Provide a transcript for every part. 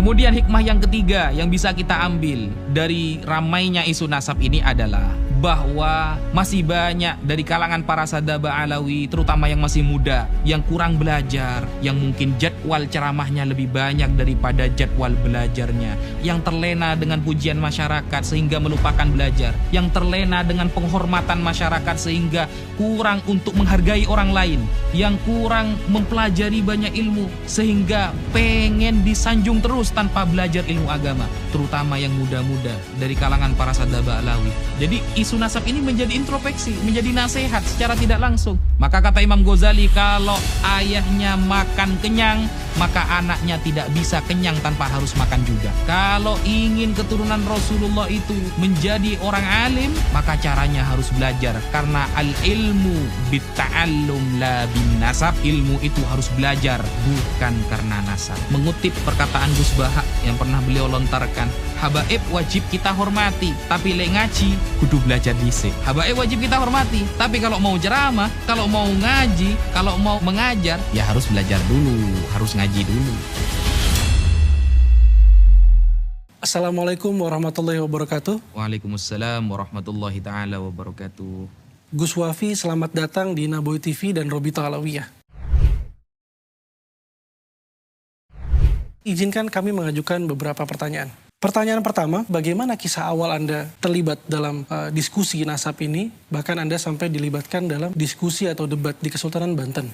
Kemudian hikmah yang ketiga yang bisa kita ambil dari ramainya isu nasab ini adalah bahwa masih banyak dari kalangan para sadaba alawi, terutama yang masih muda, yang kurang belajar, yang mungkin jadwal ceramahnya lebih banyak daripada jadwal belajarnya, yang terlena dengan pujian masyarakat sehingga melupakan belajar, yang terlena dengan penghormatan masyarakat sehingga kurang untuk menghargai orang lain, yang kurang mempelajari banyak ilmu sehingga pengen disanjung terus tanpa belajar ilmu agama, terutama yang muda-muda dari kalangan para sadaba alawi. Jadi isu nasab ini menjadi introspeksi, menjadi nasihat secara tidak langsung. Maka kata Imam Ghazali, kalau ayahnya makan kenyang, maka anaknya tidak bisa kenyang tanpa harus makan juga. Kalau ingin keturunan Rasulullah itu menjadi orang alim, maka caranya harus belajar. Karena al-ilmu bitta'allum la bin nasab. Ilmu itu harus belajar, bukan karena nasab. Mengutip perkataan Gus Baha yang pernah beliau lontarkan, habaib wajib kita hormati, tapi lek ngaji kudu belajar dhisik. Habaib wajib kita hormati, tapi kalau mau ceramah, kalau mau ngaji, kalau mau mengajar, ya harus belajar dulu, harus ngaji dulu. Assalamualaikum warahmatullahi wabarakatuh. Waalaikumsalam warahmatullahi taala wabarakatuh. Gus Wafi, selamat datang di Naboy TV dan Robita Alawiyah. Izinkan kami mengajukan beberapa pertanyaan. Pertanyaan pertama, bagaimana kisah awal Anda terlibat dalam diskusi nasab ini, bahkan Anda sampai dilibatkan dalam diskusi atau debat di Kesultanan Banten?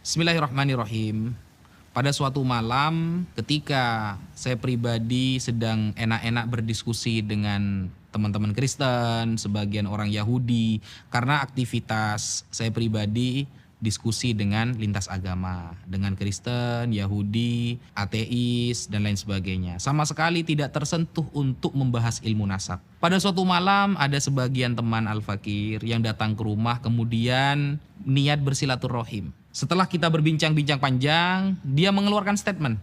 Bismillahirrahmanirrahim. Pada suatu malam ketika saya pribadi sedang enak-enak berdiskusi dengan teman-teman Kristen, sebagian orang Yahudi, karena aktivitas saya pribadi diskusi dengan lintas agama, dengan Kristen, Yahudi, ateis, dan lain sebagainya. Sama sekali tidak tersentuh untuk membahas ilmu nasab. Pada suatu malam ada sebagian teman Al-Fakir yang datang ke rumah kemudian niat bersilaturahim. Setelah kita berbincang-bincang panjang, dia mengeluarkan statement.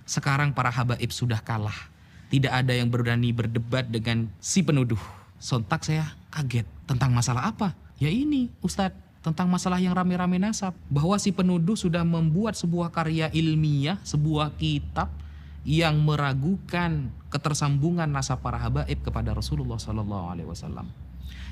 Sekarang para habaib sudah kalah. Tidak ada yang berani berdebat dengan si penuduh. Sontak saya kaget. Tentang masalah apa? Ya ini Ustadz. Tentang masalah yang rame-rame nasab. Bahwa si penuduh sudah membuat sebuah karya ilmiah, sebuah kitab yang meragukan ketersambungan nasab para habaib kepada Rasulullah SAW.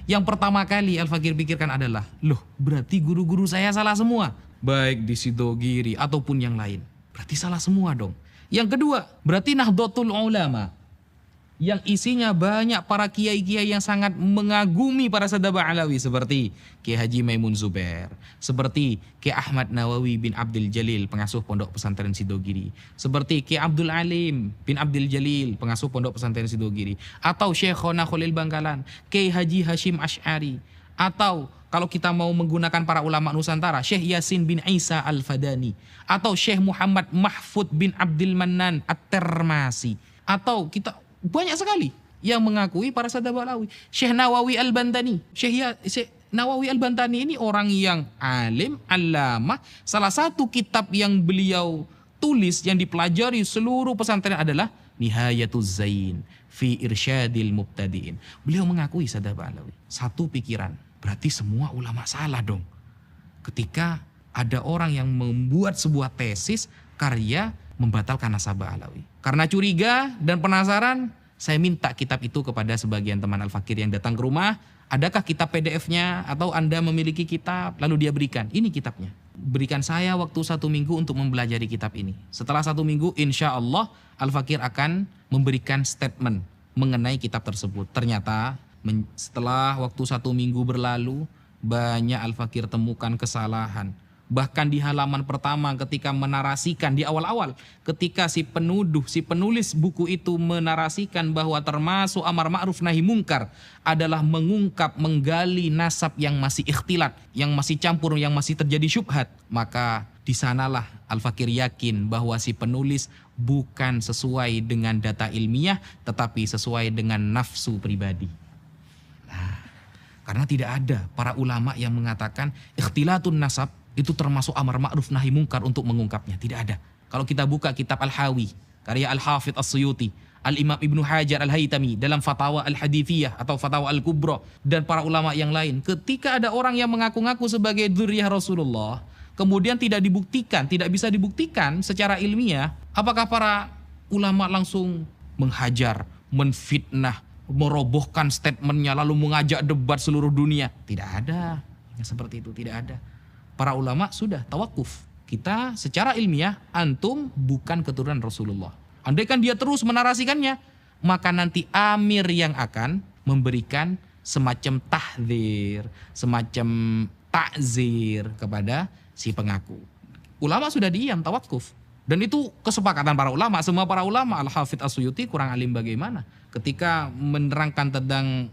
Yang pertama kali Al-Fakir pikirkan adalah, loh berarti guru-guru saya salah semua. Baik di Sidogiri ataupun yang lain. Berarti salah semua dong. Yang kedua, berarti Nahdlatul Ulama. Yang isinya banyak para kiai-kiai yang sangat mengagumi para sadaba alawi seperti Kiai Haji Maimun Zubair, seperti Kiai Ahmad Nawawi bin Abdul Jalil, pengasuh Pondok Pesantren Sidogiri, seperti Kiai Abdul Alim bin Abdul Jalil, pengasuh Pondok Pesantren Sidogiri, atau Syekhona Khalil Bangkalan, Kiai Haji Hashim Asy'ari, atau kalau kita mau menggunakan para ulama Nusantara, Syekh Yasin bin Isa Al-Fadani, atau Syekh Muhammad Mahfud bin Abdul Mannan At-Termasi, atau kita banyak sekali yang mengakui para sadaba alawi. Syekh Nawawi Al-Bantani. Syekh Nawawi Al-Bantani ini orang yang alim, allamah. Salah satu kitab yang beliau tulis yang dipelajari seluruh pesantren adalah Nihayatuz Zain fi Irsyadil Mubtadi'in. Beliau mengakui sadaba alawi. Satu pikiran, berarti semua ulama salah dong. Ketika ada orang yang membuat sebuah tesis, karya membatalkan nasabah alawi. Karena curiga dan penasaran, saya minta kitab itu kepada sebagian teman Al-Fakir yang datang ke rumah. Adakah kitab PDF-nya atau Anda memiliki kitab? Lalu dia berikan, ini kitabnya. Berikan saya waktu 1 minggu untuk mempelajari kitab ini. Setelah 1 minggu, insya Allah Al-Fakir akan memberikan statement mengenai kitab tersebut. Ternyata setelah waktu 1 minggu berlalu, banyak Al-Fakir temukan kesalahan. Bahkan di halaman pertama ketika menarasikan di awal-awal, ketika si penuduh, si penulis buku itu menarasikan bahwa termasuk amar ma'ruf nahi mungkar adalah mengungkap, menggali nasab yang masih ikhtilat, yang masih campur, yang masih terjadi syubhat. Maka di sanalah Al-Fakir yakin bahwa si penulis bukan sesuai dengan data ilmiah, tetapi sesuai dengan nafsu pribadi. Nah, karena tidak ada para ulama yang mengatakan ikhtilatun nasab itu termasuk amar ma'ruf nahi mungkar untuk mengungkapnya. Tidak ada. Kalau kita buka kitab Al-Hawi, karya Al-Hafidh As-Suyuti, Al-Imam Ibnu Hajar Al-Haytami dalam Fatawa Al-Hadithiyah atau Fatawa Al-Kubra, dan para ulama yang lain, ketika ada orang yang mengaku-ngaku sebagai dzurriyyah Rasulullah, kemudian tidak dibuktikan, tidak bisa dibuktikan secara ilmiah, apakah para ulama langsung menghajar, menfitnah, merobohkan statementnya, lalu mengajak debat seluruh dunia. Tidak ada yang seperti itu, tidak ada. Para ulama sudah tawakuf. Kita secara ilmiah, antum bukan keturunan Rasulullah. Andaikan dia terus menarasikannya, maka nanti amir yang akan memberikan semacam tahdzir, semacam takzir kepada si pengaku. Ulama sudah diam, tawakuf. Dan itu kesepakatan para ulama, semua para ulama. Al-Hafidz As-Suyuti kurang alim bagaimana ketika menerangkan tentang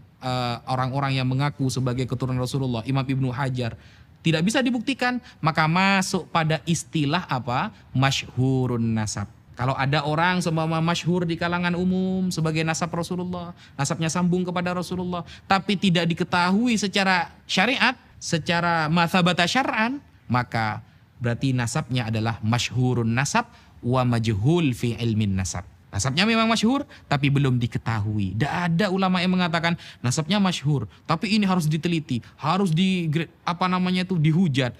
orang-orang yang mengaku sebagai keturunan Rasulullah. Imam Ibnu Hajar, tidak bisa dibuktikan, maka masuk pada istilah apa? Masyhurun nasab. Kalau ada orang seumpama masyhur di kalangan umum sebagai nasab Rasulullah, nasabnya sambung kepada Rasulullah, tapi tidak diketahui secara syariat, secara mathabata syar'an, maka berarti nasabnya adalah masyhurun nasab wa majhul fi ilmin nasab. Nasabnya memang masyhur tapi belum diketahui. Tidak ada ulama yang mengatakan nasabnya masyhur tapi ini harus diteliti, harus dihujat,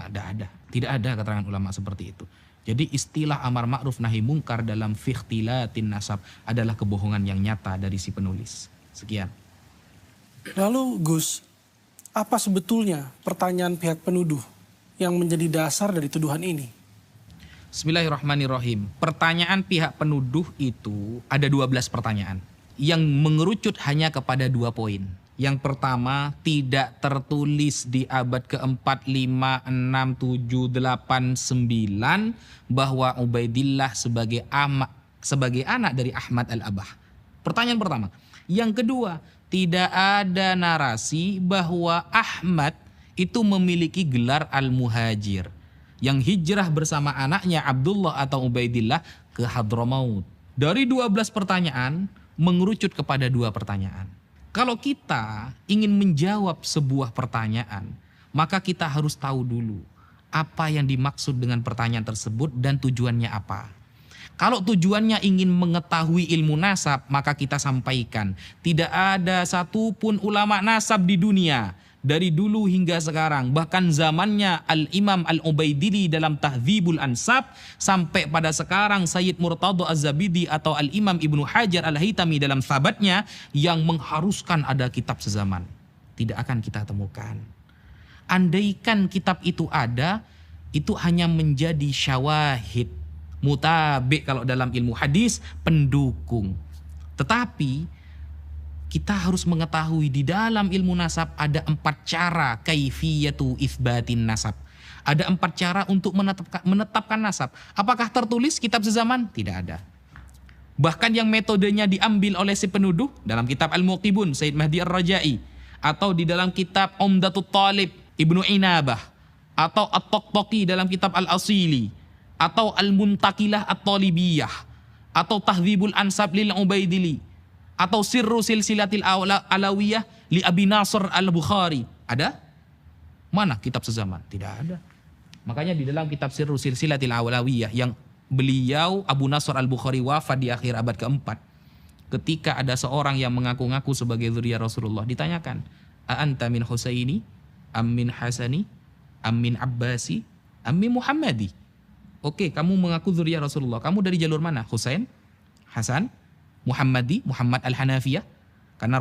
tidak ada. Tidak ada keterangan ulama seperti itu. Jadi istilah amar ma'ruf nahi mungkar dalam fikhtilatin nasab adalah kebohongan yang nyata dari si penulis. Sekian. Lalu Gus, apa sebetulnya pertanyaan pihak penuduh yang menjadi dasar dari tuduhan ini? Bismillahirrahmanirrahim. Pertanyaan pihak penuduh itu ada 12 pertanyaan yang mengerucut hanya kepada 2 poin. Yang pertama, tidak tertulis di abad ke-4, 5, 6, 7, 8, 9 bahwa Ubaidillah sebagai anak dari Ahmad al-Abah. Pertanyaan pertama. Yang kedua, tidak ada narasi bahwa Ahmad itu memiliki gelar al-muhajir yang hijrah bersama anaknya Abdullah atau Ubaidillah ke Hadramaut. Dari 12 pertanyaan mengerucut kepada 2 pertanyaan. Kalau kita ingin menjawab sebuah pertanyaan, maka kita harus tahu dulu apa yang dimaksud dengan pertanyaan tersebut dan tujuannya apa. Kalau tujuannya ingin mengetahui ilmu nasab, maka kita sampaikan tidak ada satupun ulama nasab di dunia dari dulu hingga sekarang, bahkan zamannya Al-Imam Al-Ubaidili dalam Tahdzibul Ansab, sampai pada sekarang Sayyid Murtadha Az-Zabidi atau Al-Imam Ibnu Hajar Al-Haytami dalam Thabatnya yang mengharuskan ada kitab sezaman. Tidak akan kita temukan. Andaikan kitab itu ada, itu hanya menjadi syawahid, mutabi kalau dalam ilmu hadis, pendukung. Tetapi kita harus mengetahui di dalam ilmu nasab ada 4 cara kaifiyatu itsbatin nasab. Ada 4 cara untuk menetapkan nasab. Apakah tertulis kitab sezaman? Tidak ada. Bahkan yang metodenya diambil oleh si penuduh dalam kitab Al-Muqibun Sayyid Mahdi Ar-Rajai, atau di dalam kitab Umdatut Talib Ibnu Inabah, atau At-Taqtaqi dalam kitab Al-Asili, atau Al-Muntakilah At-Talibiyah, atau Tahdzibul Ansab lil Ubaidili, atau Sirru Silsilatil Alawiyah li Abi Nasr Al-Bukhari. Ada? Mana kitab sezaman? Tidak ada. Makanya di dalam kitab Sirru Silsilatil Alawiyah yang beliau Abu Nasr Al-Bukhari wafat di akhir abad ke-4, ketika ada seorang yang mengaku-ngaku sebagai zuriyah Rasulullah, ditanyakan, "A anta min Husaini am min Hasani am min Abbasi am min Muhammadi?" Oke, kamu mengaku zuriyah Rasulullah. Kamu dari jalur mana? Husain, Hasan, Muhammadi, Muhammad Al-Hanafiyah. Karena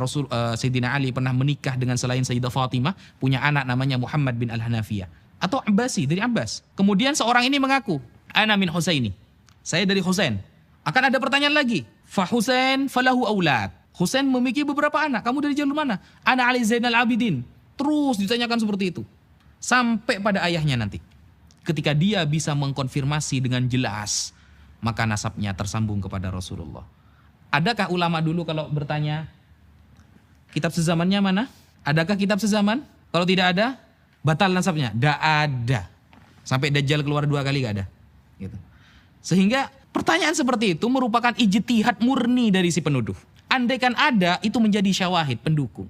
Sayyidina Ali pernah menikah dengan selain Sayyidah Fatimah, punya anak namanya Muhammad bin Al-Hanafiyah. Atau Abbasi, dari Abbas. Kemudian seorang ini mengaku, "Ana min Husaini." Saya dari Husain. Akan ada pertanyaan lagi. Fa Husain falahu aulad. Husain memiliki beberapa anak. Kamu dari jalur mana? Ana Ali Zainal Abidin. Terus ditanyakan seperti itu. Sampai pada ayahnya nanti. Ketika dia bisa mengkonfirmasi dengan jelas, maka nasabnya tersambung kepada Rasulullah. Adakah ulama dulu kalau bertanya, kitab sezamannya mana? Adakah kitab sezaman? Kalau tidak ada, batal nasabnya? Tidak ada. Sampai Dajjal keluar 2 kali gak ada. Gitu. Sehingga pertanyaan seperti itu merupakan ijtihad murni dari si penuduh. Andaikan ada, itu menjadi syawahid, pendukung.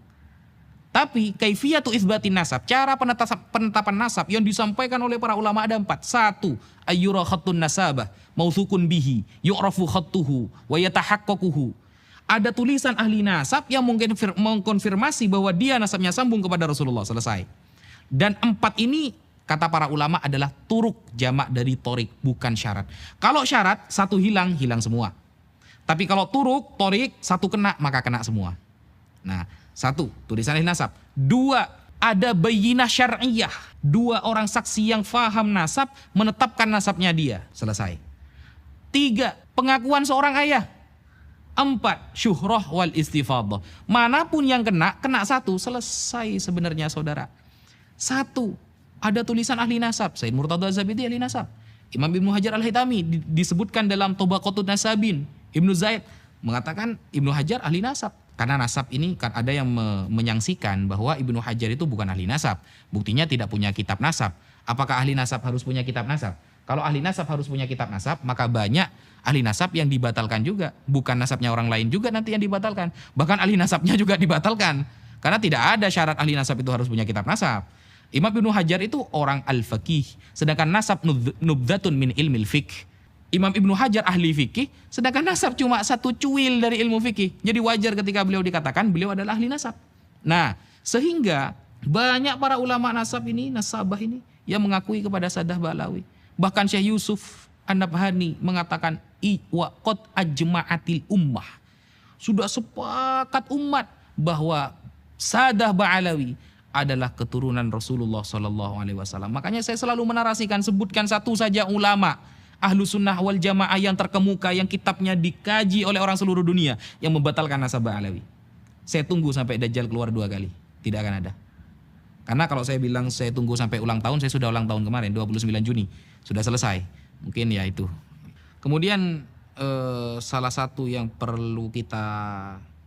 Tapi kaifiyatu itsbatin nasab, cara penetapan nasab yang disampaikan oleh para ulama ada 4. 1. Ayyura khattun nasabah mauthukun bihi yu'rafu khattuhu wa yatahaqqaquhu. Ada tulisan ahli nasab yang mungkin mengkonfirmasi bahwa dia nasabnya sambung kepada Rasulullah. Selesai. Dan 4 ini kata para ulama adalah turuk, jamak dari torik, bukan syarat. Kalau syarat, satu hilang, hilang semua. Tapi kalau turuk, torik, satu kena, maka kena semua. Nah, satu, tulisan ahli nasab. Dua, ada bayinah syar'iyah. Dua orang saksi yang faham nasab, menetapkan nasabnya dia. Selesai. Tiga, pengakuan seorang ayah. Empat, syuhrah wal istifadah. Manapun yang kena, kena satu. Selesai sebenarnya saudara. Satu, ada tulisan ahli nasab. Sayyid Murtada Az-Zabidi ahli nasab. Imam Ibnu Hajar Al-Haytami disebutkan dalam Tabaqatun Nasabin. Ibnu Zaid mengatakan Ibnu Hajar ahli nasab. Karena nasab ini kan ada yang menyangsikan bahwa Ibnu Hajar itu bukan ahli nasab. Buktinya tidak punya kitab nasab. Apakah ahli nasab harus punya kitab nasab? Kalau ahli nasab harus punya kitab nasab, maka banyak ahli nasab yang dibatalkan juga. Bukan nasabnya orang lain juga nanti yang dibatalkan. Bahkan ahli nasabnya juga dibatalkan. Karena tidak ada syarat ahli nasab itu harus punya kitab nasab. Imam Ibnu Hajar itu orang al-faqih. Sedangkan nasab nubdatun min ilmil fiqh. Imam Ibnu Hajar ahli fikih, sedangkan nasab cuma satu cuil dari ilmu fikih. Jadi wajar ketika beliau dikatakan beliau adalah ahli nasab. Nah, sehingga banyak para ulama nasab ini, nasabah ini yang mengakui kepada Sadah Ba'alawi. Bahkan Syekh Yusuf An-Nabhani mengatakan wa qad ajma'atil ummah. Sudah sepakat umat bahwa Sadah Ba'alawi adalah keturunan Rasulullah SAW. Makanya saya selalu menarasikan, sebutkan satu saja ulama Ahlus Sunnah wal Jamaah yang terkemuka, yang kitabnya dikaji oleh orang seluruh dunia, yang membatalkan nasab Ba'alawi. Saya tunggu sampai Dajjal keluar 2 kali. Tidak akan ada. Karena kalau saya bilang saya tunggu sampai ulang tahun, saya sudah ulang tahun kemarin, 29 Juni. Sudah selesai. Mungkin ya itu. Kemudian salah satu yang perlu kita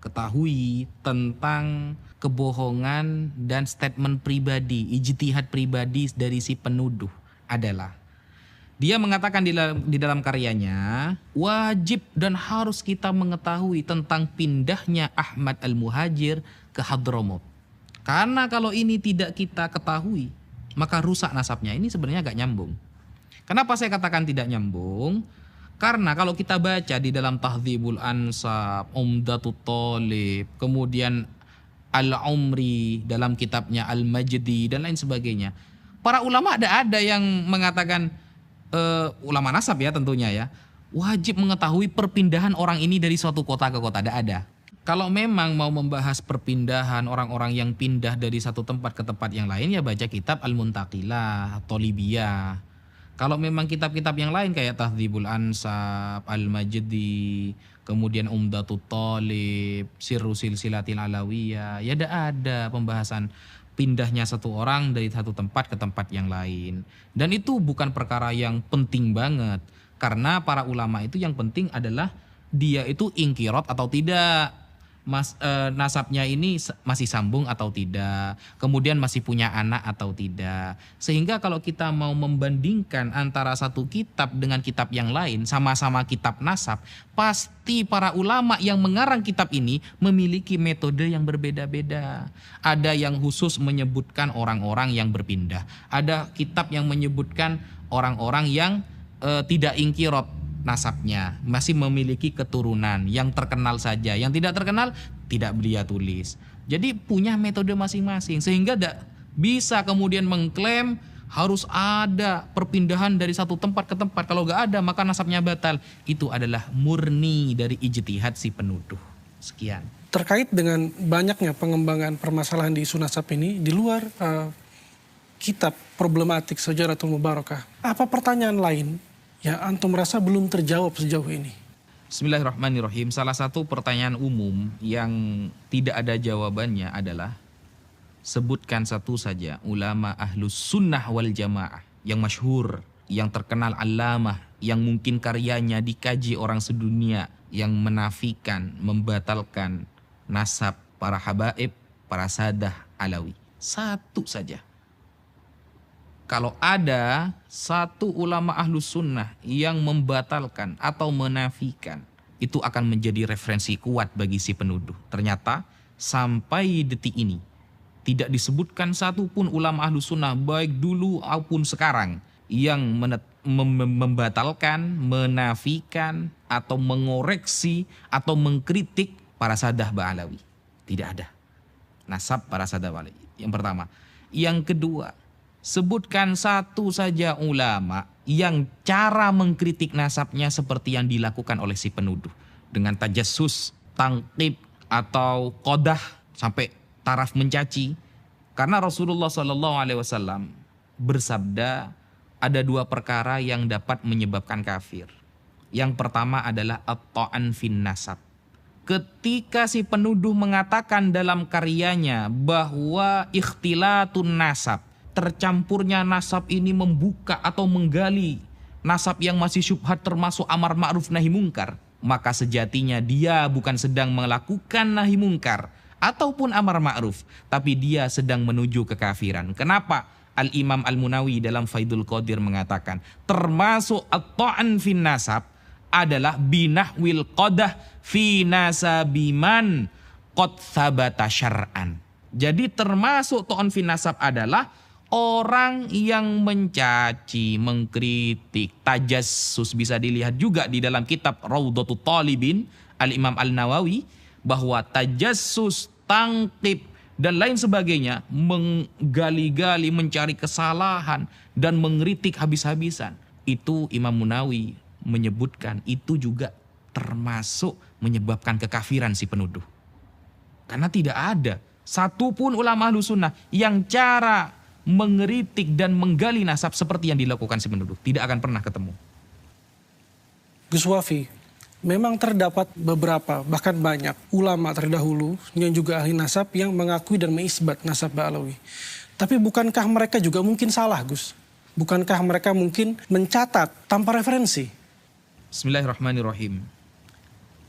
ketahui tentang kebohongan dan statement pribadi, ijtihad pribadi dari si penuduh adalah dia mengatakan di dalam karyanya, wajib dan harus kita mengetahui tentang pindahnya Ahmad Al-Muhajir ke Hadramut. Karena kalau ini tidak kita ketahui, maka rusak nasabnya. Ini sebenarnya agak nyambung. Kenapa saya katakan tidak nyambung? Karena kalau kita baca di dalam Tahdzibul Ansab, Umdatut Thalib, kemudian Al-Umri dalam kitabnya Al-Majdi dan lain sebagainya, para ulama ada yang mengatakan, ulama nasab ya tentunya ya, wajib mengetahui perpindahan orang ini dari suatu kota ke kota. Ada. Kalau memang mau membahas perpindahan orang-orang yang pindah dari satu tempat ke tempat yang lain, ya baca kitab Al-Muntaqilah, Tolibiyah. Kalau memang kitab-kitab yang lain kayak Tahdzibul Ansab, Al-Majdi, kemudian Umdatut Thalib, Sirru Silsilatil Alawiyah, ya ada pembahasan pindahnya satu orang dari satu tempat ke tempat yang lain. Dan itu bukan perkara yang penting banget. Karena para ulama itu yang penting adalah dia itu ingkirot atau tidak. Nasabnya ini masih sambung atau tidak. Kemudian masih punya anak atau tidak. Sehingga kalau kita mau membandingkan antara satu kitab dengan kitab yang lain, sama-sama kitab nasab, pasti para ulama yang mengarang kitab ini memiliki metode yang berbeda-beda. Ada yang khusus menyebutkan orang-orang yang berpindah. Ada kitab yang menyebutkan orang-orang yang tidak ingkirot nasabnya, masih memiliki keturunan, yang terkenal saja, yang tidak terkenal tidak dia tulis. Jadi punya metode masing-masing, sehingga tidak bisa kemudian mengklaim harus ada perpindahan dari satu tempat ke tempat. Kalau nggak ada maka nasabnya batal. Itu adalah murni dari ijtihad si penuduh. Sekian. Terkait dengan banyaknya pengembangan permasalahan di isu nasab ini di luar kitab problematik Syajaratul Mubarakah, apa pertanyaan lain yang antum merasa belum terjawab sejauh ini? Bismillahirrahmanirrahim. Salah satu pertanyaan umum yang tidak ada jawabannya adalah, sebutkan satu saja ulama Ahlus Sunnah wal Jamaah yang masyhur, yang terkenal alamah, yang mungkin karyanya dikaji orang sedunia, yang menafikan, membatalkan nasab para habaib, para sadah alawi. Satu saja. Kalau ada satu ulama Ahlus Sunnah yang membatalkan atau menafikan, itu akan menjadi referensi kuat bagi si penuduh. Ternyata sampai detik ini tidak disebutkan satupun ulama Ahlus Sunnah baik dulu maupun sekarang yang membatalkan, menafikan atau mengoreksi atau mengkritik para sadah Ba'alawi. Tidak ada. Nasab para sadah Ba'alawi. Yang pertama. Yang kedua, Sebutkan satu saja ulama yang cara mengkritik nasabnya seperti yang dilakukan oleh si penuduh. Dengan tajassus, tangkib, atau qadah sampai taraf mencaci. Karena Rasulullah SAW bersabda ada dua perkara yang dapat menyebabkan kafir. Yang pertama adalah at-ta'an fin nasab. Ketika si penuduh mengatakan dalam karyanya bahwa ikhtilatun nasab, tercampurnya nasab ini membuka atau menggali nasab yang masih syubhat termasuk amar ma'ruf nahi mungkar, maka sejatinya dia bukan sedang melakukan nahi mungkar ataupun amar ma'ruf, tapi dia sedang menuju kekafiran. Kenapa? Al-Imam Al-Munawi dalam Faidul Qadir mengatakan termasuk at-ta'an fin nasab adalah binahwil qadah fi nasabiman qad thabata syar'an. Jadi termasuk ta'an fin nasab adalah orang yang mencaci, mengkritik, tajassus. Bisa dilihat juga di dalam kitab Raudhatul Talibin Al-Imam Al-Nawawi bahwa tajassus, tangkib dan lain sebagainya, menggali-gali, mencari kesalahan dan mengkritik habis-habisan, itu Imam Munawi menyebutkan itu juga termasuk menyebabkan kekafiran si penuduh. Karena tidak ada satupun ulama Ahlus Sunnah yang cara mengeritik dan menggali nasab seperti yang dilakukan si penuduh. Tidak akan pernah ketemu. Gus Wafi, memang terdapat beberapa, bahkan banyak ulama terdahulu yang juga ahli nasab yang mengakui dan mengisbat nasab Ba'alawi. Tapi bukankah mereka juga mungkin salah, Gus? Bukankah mereka mungkin mencatat tanpa referensi? Bismillahirrahmanirrahim.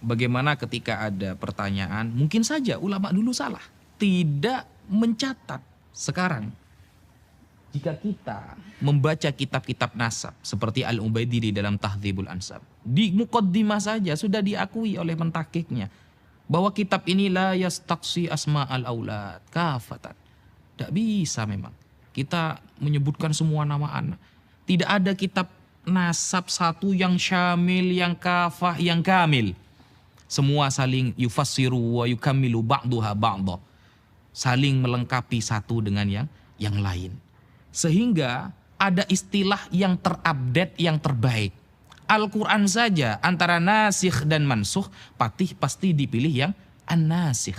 Bagaimana ketika ada pertanyaan, mungkin saja ulama dulu salah, tidak mencatat. Sekarang jika kita membaca kitab-kitab nasab seperti Al-Ubaidili dalam Tahdzibul Ansab, di muqaddimah saja sudah diakui oleh mentakiknya bahwa kitab ini la yastaqsi asma'al aulad kafatan. Tidak bisa memang kita menyebutkan semua nama anak. Tidak ada kitab nasab satu yang syamil, yang kafah, yang kamil. Semua saling yufassiru wa yukammilu ba'duha ba'dah. Saling melengkapi satu dengan yang lain. Sehingga ada istilah yang terupdate, yang terbaik. Al-Quran saja antara nasikh dan mansukh pasti dipilih yang an-nasikh.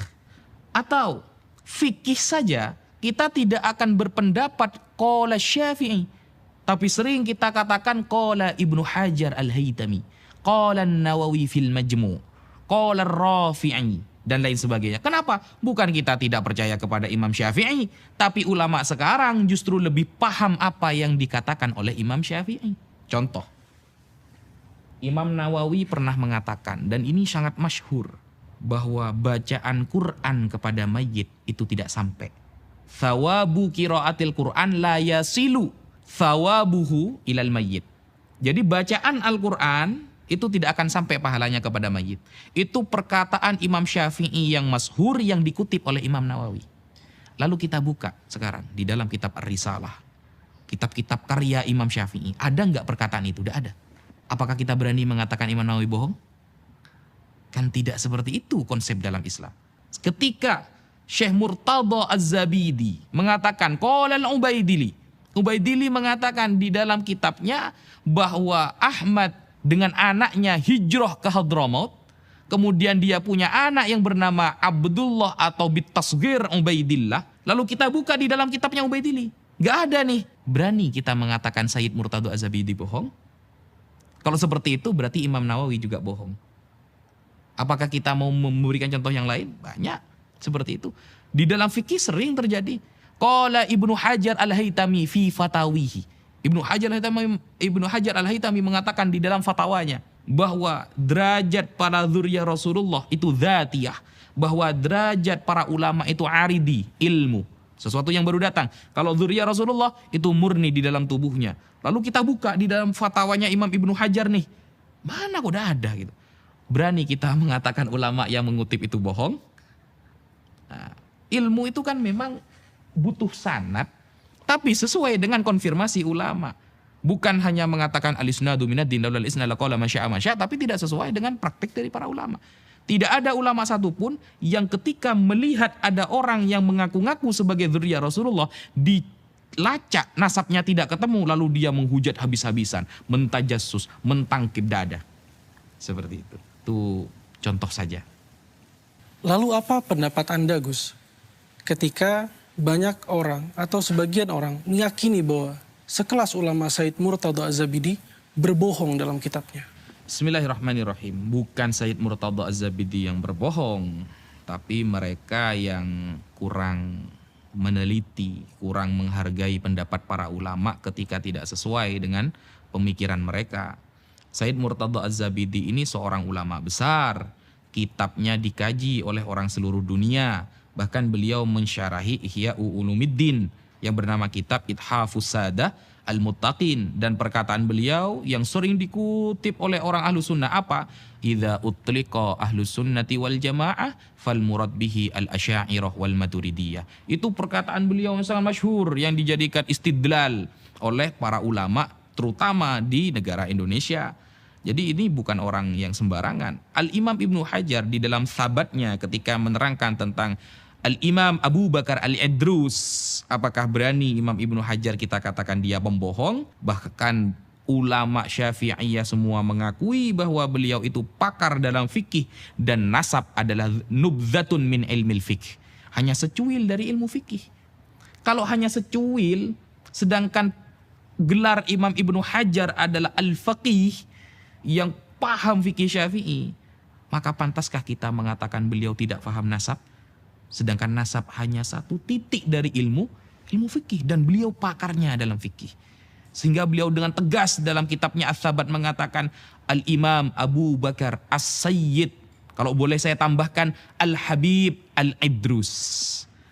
Atau fikih saja kita tidak akan berpendapat qala Syafi'i, tapi sering kita katakan qala Ibnu Hajar Al-Haytami, qala An-Nawawi fil Majmu', qala Ar-Rafi'i dan lain sebagainya. Kenapa? Bukan kita tidak percaya kepada Imam Syafi'i, tapi ulama sekarang justru lebih paham apa yang dikatakan oleh Imam Syafi'i. Contoh, Imam Nawawi pernah mengatakan, dan ini sangat masyhur, bahwa bacaan Quran kepada mayit itu tidak sampai. Thawabu qiraatil Quran la yasilu thawabuhu ilal mayyit. Jadi bacaan Al-Quran itu tidak akan sampai pahalanya kepada mayit. Itu perkataan Imam Syafi'i yang masyhur yang dikutip oleh Imam Nawawi. Lalu kita buka sekarang di dalam kitab Ar-Risalah, kitab-kitab karya Imam Syafi'i. Ada nggak perkataan itu? Tidak ada. Apakah kita berani mengatakan Imam Nawawi bohong? Kan tidak seperti itu konsep dalam Islam. Ketika Syekh Murtadha Az-Zabidi mengatakan qala Al-Ubaidili, Ubaidili mengatakan di dalam kitabnya bahwa Ahmad dengan anaknya hijrah ke Hadramaut, kemudian dia punya anak yang bernama Abdullah atau bitasghir Ubaidillah. Lalu kita buka di dalam kitabnya Ubaidili, gak ada nih. Berani kita mengatakan Sayyid Murtadha Az-Zabidi bohong? Kalau seperti itu berarti Imam Nawawi juga bohong. Apakah kita mau memberikan contoh yang lain? Banyak seperti itu. Di dalam fikih sering terjadi. Qala Ibnu Hajar Al-Haytami fi fatawihi. Ibnu Hajar Al-Haytami mengatakan di dalam fatwanya bahwa derajat para dzurriyyah Rasulullah itu dzatiyah, bahwa derajat para ulama itu aridi, ilmu, sesuatu yang baru datang. Kalau dzurriyyah Rasulullah itu murni di dalam tubuhnya. Lalu kita buka di dalam fatwanya Imam Ibnu Hajar nih, mana kok ada gitu. Berani kita mengatakan ulama yang mengutip itu bohong? Nah, ilmu itu kan memang butuh sanad, tapi sesuai dengan konfirmasi ulama. Bukan hanya mengatakan al-isnadu minad din laulal isnad laqala masya, tapi tidak sesuai dengan praktik dari para ulama. Tidak ada ulama satupun yang ketika melihat ada orang yang mengaku-ngaku sebagai dzurriyyah Rasulullah lacak, nasabnya tidak ketemu, lalu dia menghujat habis-habisan, mentajassus, mentangkip dada. Seperti itu. Itu contoh saja. Lalu apa pendapat Anda, Gus, ketika banyak orang atau sebagian orang meyakini bahwa sekelas ulama Said Murtada Az-Zabidi berbohong dalam kitabnya? Bismillahirrahmanirrahim. Bukan Said Murtada Az-Zabidi yang berbohong, tapi mereka yang kurang meneliti, kurang menghargai pendapat para ulama ketika tidak sesuai dengan pemikiran mereka. Said Murtada Az-Zabidi ini seorang ulama besar, kitabnya dikaji oleh orang seluruh dunia. Bahkan beliau mensyarahi Ihya Ulumuddin yang bernama kitab Ithafus Sadah Al-Muttaqin, dan perkataan beliau yang sering dikutip oleh orang ahlu sunnah apa? Idza utliqa ahlu sunnati wal jamaah fal murad bihi al-asy'ariyah wal maturidiyah. Itu perkataan beliau yang sangat masyhur yang dijadikan istidlal oleh para ulama terutama di negara Indonesia. Jadi ini bukan orang yang sembarangan. Al-Imam Ibnu Hajar di dalam Sabatnya ketika menerangkan tentang Al-Imam Abu Bakar Al-Idrus, apakah berani Imam Ibnu Hajar kita katakan dia pembohong? Bahkan ulama Syafi'iyah semua mengakui bahwa beliau itu pakar dalam fikih dan nasab adalah nubzatun min ilmil fikih. Hanya secuil dari ilmu fikih. Kalau hanya secuil, sedangkan gelar Imam Ibnu Hajar adalah al-faqih yang paham fikih Syafi'i, maka pantaskah kita mengatakan beliau tidak paham nasab? Sedangkan nasab hanya satu titik dari ilmu fikih dan beliau pakarnya dalam fikih. Sehingga beliau dengan tegas dalam kitabnya As-Sabat mengatakan Al-Imam Abu Bakar As-Sayyid, kalau boleh saya tambahkan Al-Habib Al-Idrus.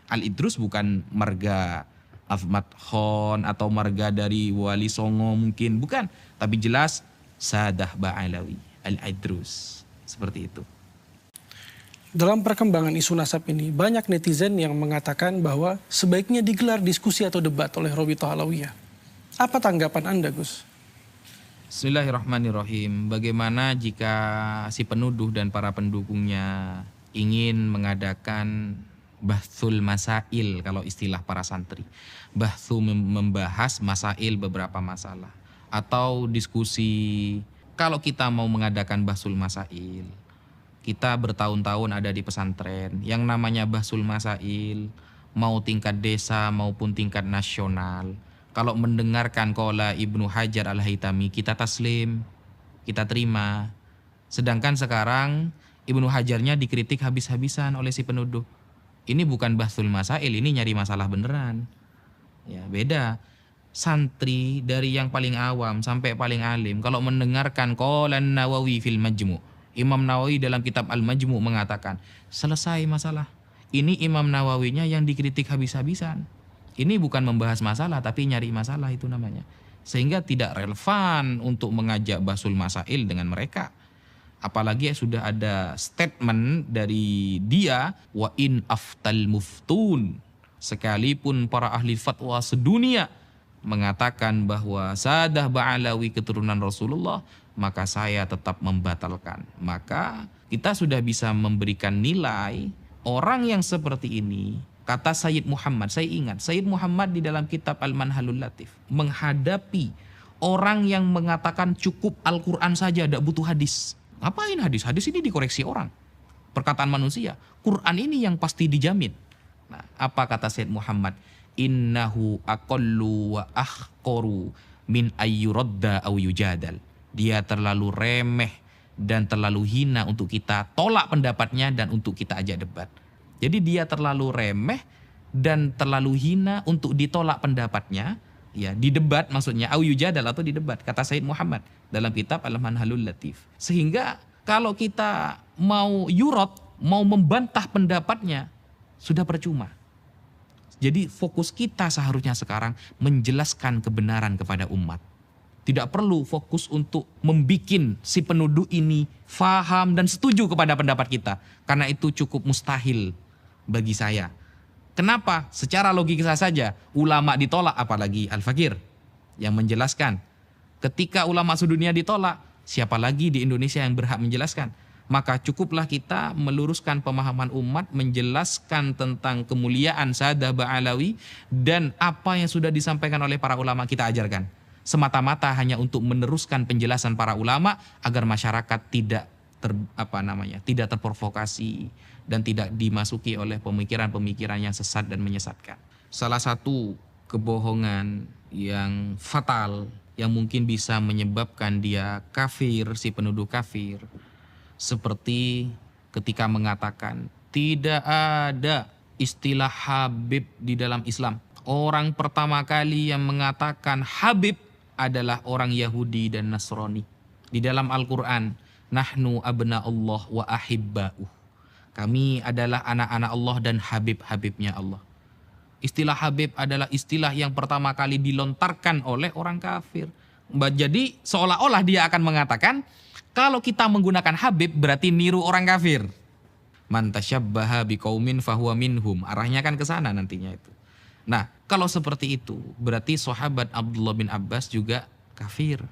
Al-Idrus bukan marga Ahmad Khan atau marga dari Wali Songo mungkin, bukan, tapi jelas Sadah Ba'alawi Al-Idrus. Seperti itu. Dalam perkembangan isu nasab ini, banyak netizen yang mengatakan bahwa sebaiknya digelar diskusi atau debat oleh Robitoh Alawiyah. Apa tanggapan Anda, Gus? Bismillahirrahmanirrahim. Bagaimana jika si penuduh dan para pendukungnya ingin mengadakan bahthul masail, kalau istilah para santri. Bahthu membahas masail, beberapa masalah. Atau diskusi, kalau kita mau mengadakan bahsul masail, kita bertahun-tahun ada di pesantren, yang namanya bahsul masail, mau tingkat desa maupun tingkat nasional, kalau mendengarkan qala Ibnu Hajar Al-Haytami, kita taslim, kita terima. Sedangkan sekarang Ibnu Hajarnya dikritik habis-habisan oleh si penuduh. Ini bukan bahsul masail, ini nyari masalah beneran. Ya, beda. Santri dari yang paling awam sampai paling alim, kalau mendengarkan qala Nawawi fil Majmu', Imam Nawawi dalam kitab Al-Majmu' mengatakan, selesai masalah. Ini Imam Nawawinya yang dikritik habis-habisan. Ini bukan membahas masalah, tapi nyari masalah itu namanya. Sehingga tidak relevan untuk mengajak bahsul masail dengan mereka. Apalagi sudah ada statement dari dia, wa in aftal muftun, sekalipun para ahli fatwa sedunia mengatakan bahwa Sadah Ba'alawi keturunan Rasulullah, maka saya tetap membatalkan. Maka kita sudah bisa memberikan nilai orang yang seperti ini. Kata Sayyid Muhammad, saya ingat Sayyid Muhammad di dalam kitab Al-Manhalul Latif menghadapi orang yang mengatakan cukup Al-Quran saja, tidak butuh hadis. Ngapain hadis? Hadis ini dikoreksi orang, perkataan manusia. Quran ini yang pasti dijamin. Nah, apa kata Sayyid Muhammad? Innahu aqallu wa akhqaru min ayyuradda aw yujadal. Dia terlalu remeh dan terlalu hina untuk kita tolak pendapatnya dan untuk kita ajak debat. Jadi dia terlalu remeh dan terlalu hina untuk ditolak pendapatnya, ya, di debat maksudnya, aw yujadal atau di debat, kata Sayyid Muhammad dalam kitab Al-Manhalul Latif. Sehingga kalau kita mau yurad, mau membantah pendapatnya, sudah percuma. Jadi fokus kita seharusnya sekarang menjelaskan kebenaran kepada umat. Tidak perlu fokus untuk membikin si penuduh ini faham dan setuju kepada pendapat kita. Karena itu cukup mustahil bagi saya. Kenapa? Secara logika saja, ulama ditolak, apalagi Al-Fakir yang menjelaskan. Ketika ulama sedunia ditolak, siapa lagi di Indonesia yang berhak menjelaskan? Maka cukuplah kita meluruskan pemahaman umat, menjelaskan tentang kemuliaan Sadah Ba'alawi dan apa yang sudah disampaikan oleh para ulama kita ajarkan. Semata-mata hanya untuk meneruskan penjelasan para ulama agar masyarakat tidak tidak terprovokasi dan tidak dimasuki oleh pemikiran-pemikiran yang sesat dan menyesatkan. Salah satu kebohongan yang fatal yang mungkin bisa menyebabkan dia kafir, si penuduh kafir, seperti ketika mengatakan tidak ada istilah Habib di dalam Islam. Orang pertama kali yang mengatakan Habib adalah orang Yahudi dan Nasrani. Di dalam Al-Quran, nahnu abna Allah wa ahibba'uh. Kami adalah anak-anak Allah dan Habib-Habibnya Allah. Istilah Habib adalah istilah yang pertama kali dilontarkan oleh orang kafir. Jadi seolah-olah dia akan mengatakan, kalau kita menggunakan Habib berarti niru orang kafir. Man tasyabbaha biqaumin fahuwa minhum. Arahnya kan ke sana nantinya itu. Nah, kalau seperti itu berarti sahabat Abdullah bin Abbas juga kafir.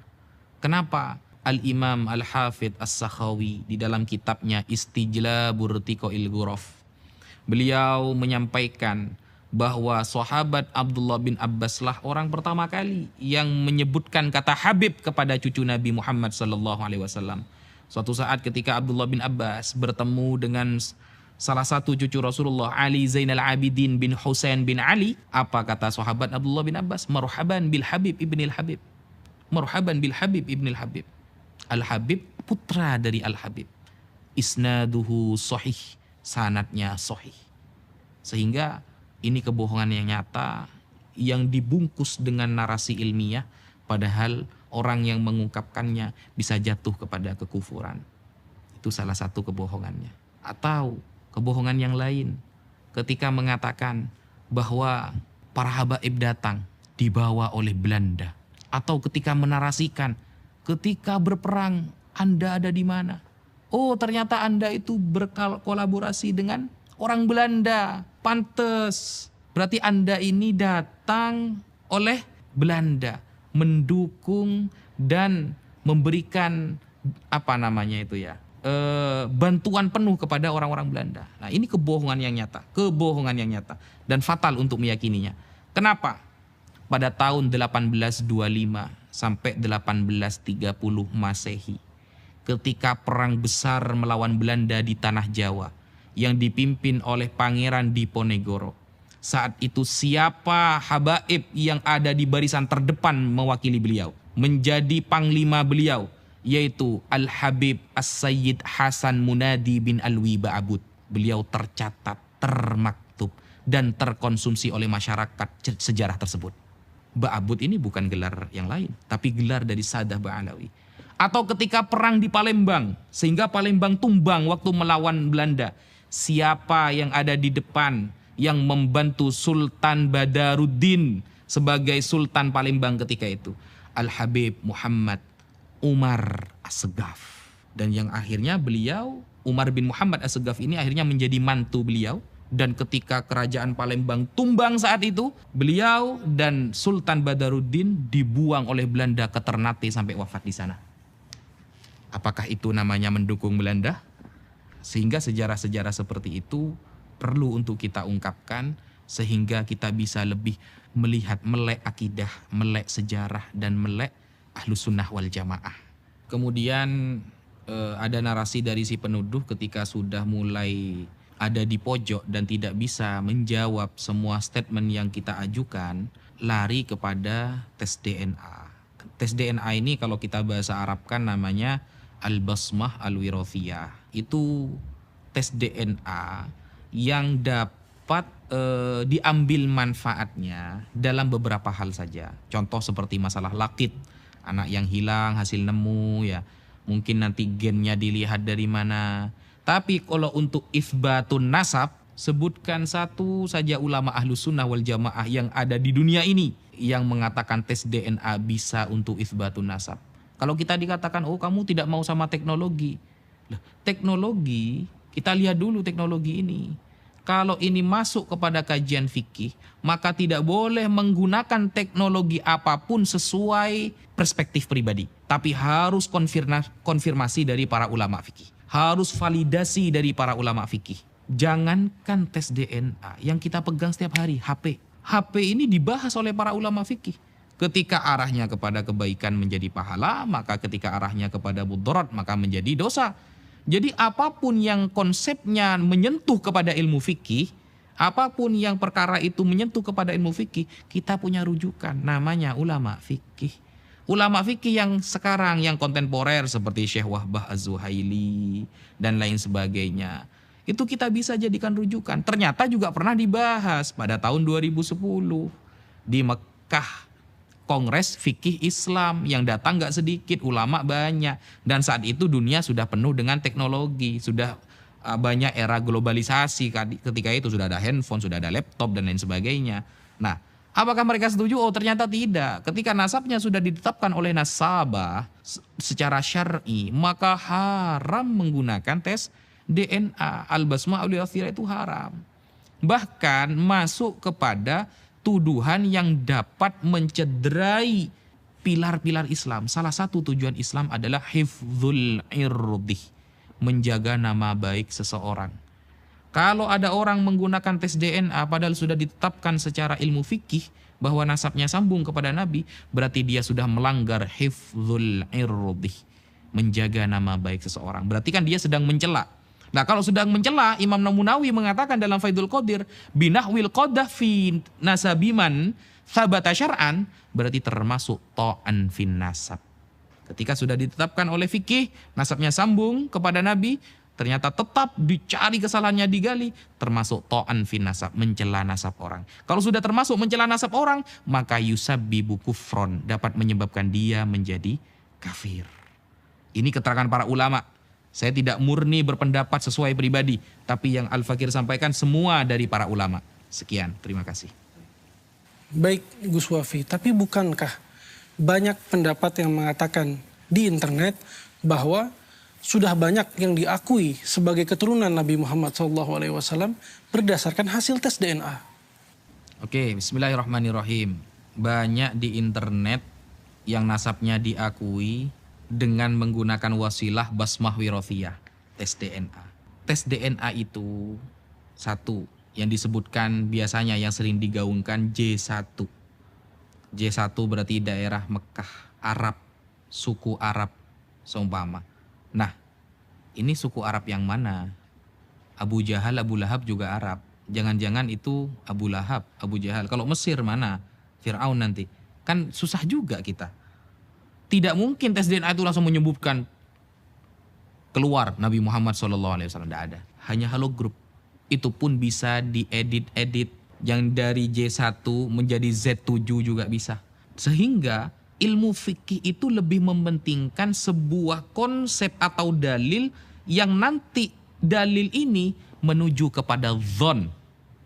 Kenapa? Al-Imam Al-Hafidh As-Sakhawi di dalam kitabnya Istijlabur Tiqail Ghuraf, beliau menyampaikan bahwa sahabat Abdullah bin Abbas lah orang pertama kali yang menyebutkan kata Habib kepada cucu Nabi Muhammad SAW. Suatu saat ketika Abdullah bin Abbas bertemu dengan salah satu cucu Rasulullah, Ali Zainal Abidin bin Husain bin Ali, apa kata sahabat Abdullah bin Abbas? Marhaban bil Habib ibnil Habib. Marhaban bil Habib ibnil Habib. Al-Habib putra dari Al-Habib. Isnaduhu sahih, sanadnya sahih. Sehingga ini kebohongan yang nyata yang dibungkus dengan narasi ilmiah, padahal orang yang mengungkapkannya bisa jatuh kepada kekufuran. Itu salah satu kebohongannya. Atau kebohongan yang lain ketika mengatakan bahwa para habaib datang dibawa oleh Belanda, atau ketika menarasikan ketika berperang Anda ada di mana? Oh, ternyata Anda itu berkolaborasi dengan orang Belanda. Pantes. Berarti Anda ini datang oleh Belanda, mendukung dan memberikan bantuan penuh kepada orang-orang Belanda. Nah, ini kebohongan yang nyata dan fatal untuk meyakininya. Kenapa? Pada tahun 1825 sampai 1830 Masehi, ketika perang besar melawan Belanda di tanah Jawa yang dipimpin oleh Pangeran Diponegoro. Saat itu siapa habaib yang ada di barisan terdepan mewakili beliau, menjadi panglima beliau, yaitu Al-Habib As-Sayyid Hasan Munadi bin Alwi Ba'abud. Beliau tercatat, termaktub, dan terkonsumsi oleh masyarakat sejarah tersebut. Ba'abud ini bukan gelar yang lain, tapi gelar dari Sadah Ba'alawi. Atau ketika perang di Palembang, sehingga Palembang tumbang waktu melawan Belanda, siapa yang ada di depan yang membantu Sultan Badaruddin sebagai Sultan Palembang ketika itu? Al-Habib Muhammad Umar As-Segaf. Dan yang akhirnya beliau, Umar bin Muhammad As-Segaf ini akhirnya menjadi mantu beliau. Dan ketika kerajaan Palembang tumbang saat itu, beliau dan Sultan Badaruddin dibuang oleh Belanda ke Ternate sampai wafat di sana. Apakah itu namanya mendukung Belanda? Sehingga sejarah-sejarah seperti itu perlu untuk kita ungkapkan, sehingga kita bisa lebih melihat, melek akidah, melek sejarah, dan melek Ahlus Sunnah wal Jamaah. Kemudian ada narasi dari si penuduh ketika sudah mulai ada di pojok dan tidak bisa menjawab semua statement yang kita ajukan, lari kepada tes DNA. Tes DNA ini kalau kita bahasa Arabkan namanya Al-Basmah Al-Wirathiyah. Itu tes DNA yang dapat diambil manfaatnya dalam beberapa hal saja. Contoh seperti masalah lakit, anak yang hilang hasil nemu ya. Mungkin nanti gennya dilihat dari mana. Tapi kalau untuk itsbatun nasab, sebutkan satu saja ulama Ahlus Sunnah wal Jamaah yang ada di dunia ini yang mengatakan tes DNA bisa untuk itsbatun nasab. Kalau kita dikatakan, oh kamu tidak mau sama teknologi. Teknologi, kita lihat dulu teknologi ini. Kalau ini masuk kepada kajian fikih, maka tidak boleh menggunakan teknologi apapun sesuai perspektif pribadi. Tapi harus konfirmasi dari para ulama fikih. harus validasi dari para ulama fikih. Jangankan tes DNA, yang kita pegang setiap hari, HP. HP ini dibahas oleh para ulama fikih. Ketika arahnya kepada kebaikan menjadi pahala, maka ketika arahnya kepada mudarat maka menjadi dosa. Jadi apapun yang konsepnya menyentuh kepada ilmu fikih, apapun yang perkara itu menyentuh kepada ilmu fikih, kita punya rujukan, namanya ulama fikih. Ulama fikih yang sekarang, yang kontemporer seperti Syekh Wahbah Az-Zuhaili dan lain sebagainya, itu kita bisa jadikan rujukan. Ternyata juga pernah dibahas pada tahun 2010 di Mekah. Kongres Fikih Islam yang datang gak sedikit, ulama banyak. Dan saat itu dunia sudah penuh dengan teknologi, sudah banyak era globalisasi. Ketika itu sudah ada handphone, sudah ada laptop dan lain sebagainya. Nah, apakah mereka setuju? Oh, ternyata tidak. Ketika nasabnya sudah ditetapkan oleh nasabah secara syar'i, maka haram menggunakan tes DNA. Al-basmah ul-athira itu haram. Bahkan masuk kepada tuduhan yang dapat mencederai pilar-pilar Islam. Salah satu tujuan Islam adalah hifdzul irdi, menjaga nama baik seseorang. Kalau ada orang menggunakan tes DNA padahal sudah ditetapkan secara ilmu fikih bahwa nasabnya sambung kepada Nabi, berarti dia sudah melanggar hifdzul irdi, menjaga nama baik seseorang. Berarti kan dia sedang mencela. Nah, kalau sedang mencela, Imam Nawawi mengatakan dalam Faidul Qadir, binahwil qadah fi nasabiman thabata syar'an, berarti termasuk ta'an fin nasab. Ketika sudah ditetapkan oleh fikih, nasabnya sambung kepada Nabi, ternyata tetap dicari kesalahannya digali, termasuk ta'an fin nasab, mencela nasab orang. Kalau sudah termasuk mencela nasab orang, maka yusabbibu kufron, dapat menyebabkan dia menjadi kafir. Ini keterangan para ulama. Saya tidak murni berpendapat sesuai pribadi, tapi yang Al-Fakir sampaikan semua dari para ulama. Sekian, terima kasih. Baik Gus Wafi, tapi bukankah banyak pendapat yang mengatakan di internet bahwa sudah banyak yang diakui sebagai keturunan Nabi Muhammad SAW berdasarkan hasil tes DNA? Oke, bismillahirrahmanirrahim. Banyak di internet yang nasabnya diakui dengan menggunakan wasilah basmah wirofiyah, tes DNA. Tes DNA itu satu yang disebutkan biasanya yang sering digaungkan J1. J1 berarti daerah Mekah, Arab, suku Arab seumpama. Nah, ini suku Arab yang mana? Abu Jahal, Abu Lahab juga Arab. Jangan-jangan itu Abu Lahab, Abu Jahal. Kalau Mesir mana? Fir'aun nanti. Kan susah juga kita. Tidak mungkin tes DNA itu langsung menyebutkan keluar Nabi Muhammad SAW. Tidak ada. Hanya halogram. Itu pun bisa diedit-edit. Yang dari J1 menjadi Z7 juga bisa. Sehingga ilmu fikih itu lebih mementingkan sebuah konsep atau dalil yang nanti dalil ini menuju kepada dhon.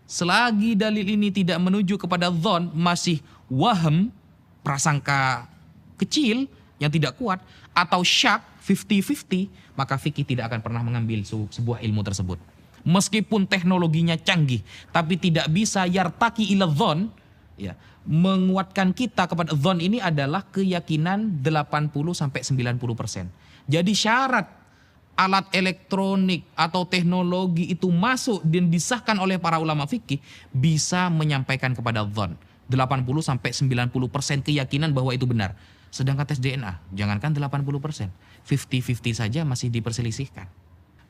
Selagi dalil ini tidak menuju kepada dhon, masih waham, prasangka kecil yang tidak kuat, atau syak 50-50, maka fikih tidak akan pernah mengambil sebuah ilmu tersebut. Meskipun teknologinya canggih, tapi tidak bisa yartaki ila dhon, ya, menguatkan kita kepada dhon ini adalah keyakinan 80-90%. Jadi syarat alat elektronik atau teknologi itu masuk dan disahkan oleh para ulama fikih bisa menyampaikan kepada dhon. 80-90% keyakinan bahwa itu benar. Sedangkan tes DNA, jangankan 80%, 50-50 saja masih diperselisihkan.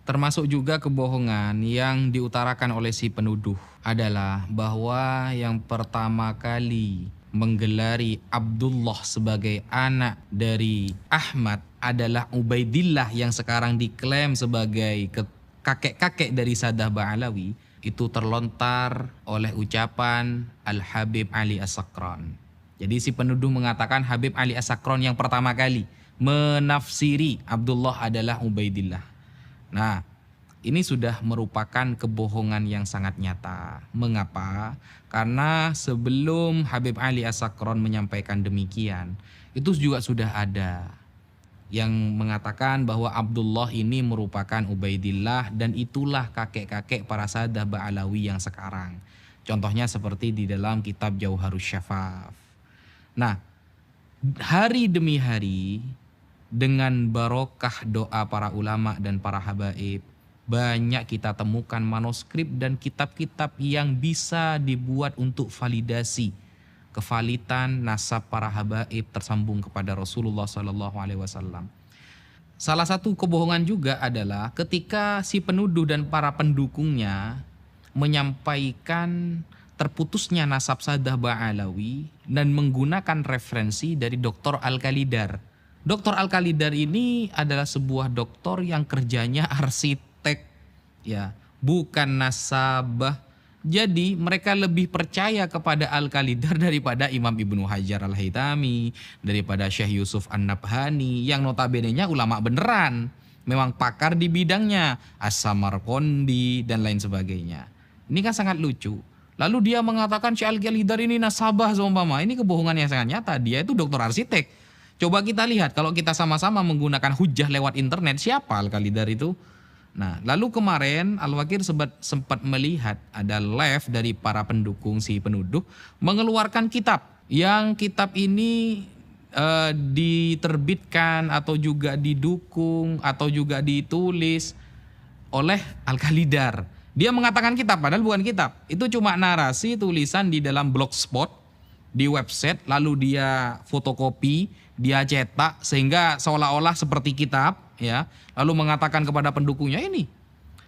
Termasuk juga kebohongan yang diutarakan oleh si penuduh adalah bahwa yang pertama kali menggelari Abdullah sebagai anak dari Ahmad adalah Ubaidillah yang sekarang diklaim sebagai kakek-kakek dari Sadah Ba'alawi. Itu terlontar oleh ucapan Al-Habib Ali As-Sakran. Jadi si penuduh mengatakan Habib Ali As-Sakran yang pertama kali menafsiri Abdullah adalah Ubaidillah. Nah, ini sudah merupakan kebohongan yang sangat nyata. Mengapa? Karena sebelum Habib Ali As-Sakran menyampaikan demikian, itu juga sudah ada yang mengatakan bahwa Abdullah ini merupakan Ubaidillah dan itulah kakek-kakek para Sadah Ba'alawi yang sekarang. Contohnya seperti di dalam kitab Jauharus Syafaf. Nah, hari demi hari dengan barokah doa para ulama dan para habaib, banyak kita temukan manuskrip dan kitab-kitab yang bisa dibuat untuk validasi kevalitan nasab para habaib tersambung kepada Rasulullah SAW. Salah satu kebohongan juga adalah ketika si penuduh dan para pendukungnya menyampaikan terputusnya nasab Saddah Ba'alawi dan menggunakan referensi dari Dr. Al-Khalidar. Dr. Al-Khalidar ini adalah sebuah doktor yang kerjanya arsitek, ya, bukan nasabah. Jadi mereka lebih percaya kepada Al-Khalidar daripada Imam Ibnu Hajar Al-Haytami, daripada Syekh Yusuf An-Nabhani yang notabene-nya ulama beneran, memang pakar di bidangnya, As-Samarqandi dan lain sebagainya. Ini kan sangat lucu. Lalu dia mengatakan Syekh Al-Khalidar ini nasabah seumpama. Ini kebohongan yang sangat nyata. Dia itu dokter arsitek. Coba kita lihat kalau kita sama-sama menggunakan hujah lewat internet, siapa Al-Khalidar itu? Nah, lalu kemarin Al-Fakir sempat melihat ada live dari para pendukung si penuduh mengeluarkan kitab. Yang kitab ini diterbitkan atau juga didukung atau juga ditulis oleh Al-Khalidar. Dia mengatakan kitab padahal bukan kitab. Itu cuma narasi tulisan di dalam blogspot, di website, lalu dia fotokopi, dia cetak sehingga seolah-olah seperti kitab, ya. Lalu mengatakan kepada pendukungnya, ini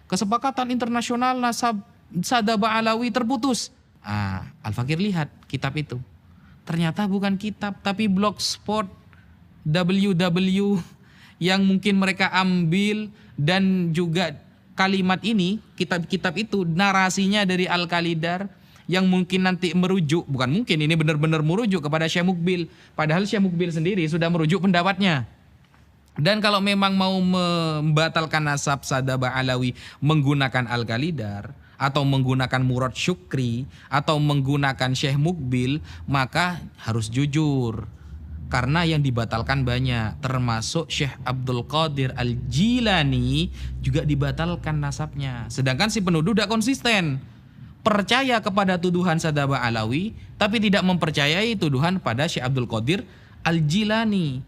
kesepakatan internasional nasab Saddah Ba'alawi terputus. Al-Fakir lihat kitab itu. Ternyata bukan kitab tapi blogspot www yang mungkin mereka ambil, dan juga kalimat ini, kitab-kitab itu narasinya dari Al-Khalidar yang mungkin nanti merujuk, bukan mungkin, ini benar-benar merujuk kepada Syekh Mukbil. Padahal Syekh Mukbil sendiri sudah merujuk pendapatnya. Dan kalau memang mau membatalkan nasab Saddah Ba'alawi menggunakan Al-Khalidar atau menggunakan Murad Syukri atau menggunakan Syekh Mukbil, maka harus jujur. Karena yang dibatalkan banyak, termasuk Syekh Abdul Qadir Al-Jilani juga dibatalkan nasabnya. Sedangkan si penuduh tidak konsisten. Percaya kepada tuduhan Saddah Ba'alawi tapi tidak mempercayai tuduhan pada Syekh Abdul Qadir Al-Jilani.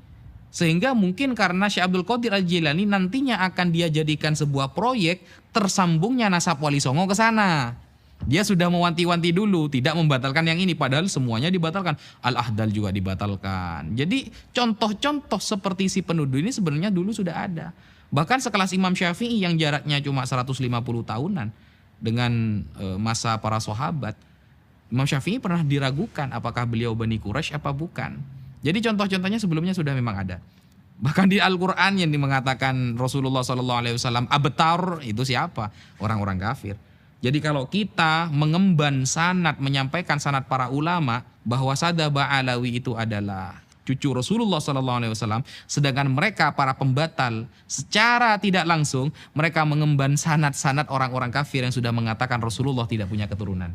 Sehingga mungkin karena Syekh Abdul Qadir Al-Jilani nantinya akan dia jadikan sebuah proyek tersambungnya nasab Wali Songo ke sana. Dia sudah mewanti-wanti dulu tidak membatalkan yang ini, padahal semuanya dibatalkan. Al-Ahdal juga dibatalkan. Jadi contoh-contoh seperti si penuduh ini sebenarnya dulu sudah ada. Bahkan sekelas Imam Syafi'i yang jaraknya cuma 150 tahunan dengan masa para sahabat. Imam Syafi'i pernah diragukan apakah beliau Bani Quraisy apa bukan. Jadi contoh-contohnya sebelumnya sudah memang ada. Bahkan di Al-Quran yang mengatakan Rasulullah SAW abtar, itu siapa? Orang-orang kafir. Jadi kalau kita mengemban sanad, menyampaikan sanad para ulama bahwa Saddah Ba'alawi itu adalah cucu Rasulullah SAW, sedangkan mereka para pembatal secara tidak langsung mereka mengemban sanad-sanad orang-orang kafir yang sudah mengatakan Rasulullah tidak punya keturunan.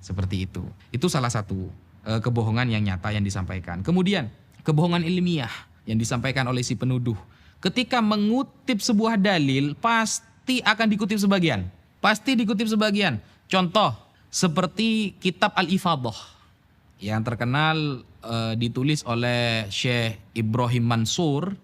Seperti itu. Itu salah satu kebohongan yang nyata yang disampaikan. Kemudian kebohongan ilmiah yang disampaikan oleh si penuduh. Ketika mengutip sebuah dalil pasti akan dikutip sebagian. Pasti dikutip sebagian. Contoh seperti kitab Al-Ifadah yang terkenal ditulis oleh Syekh Ibrahim Mansur.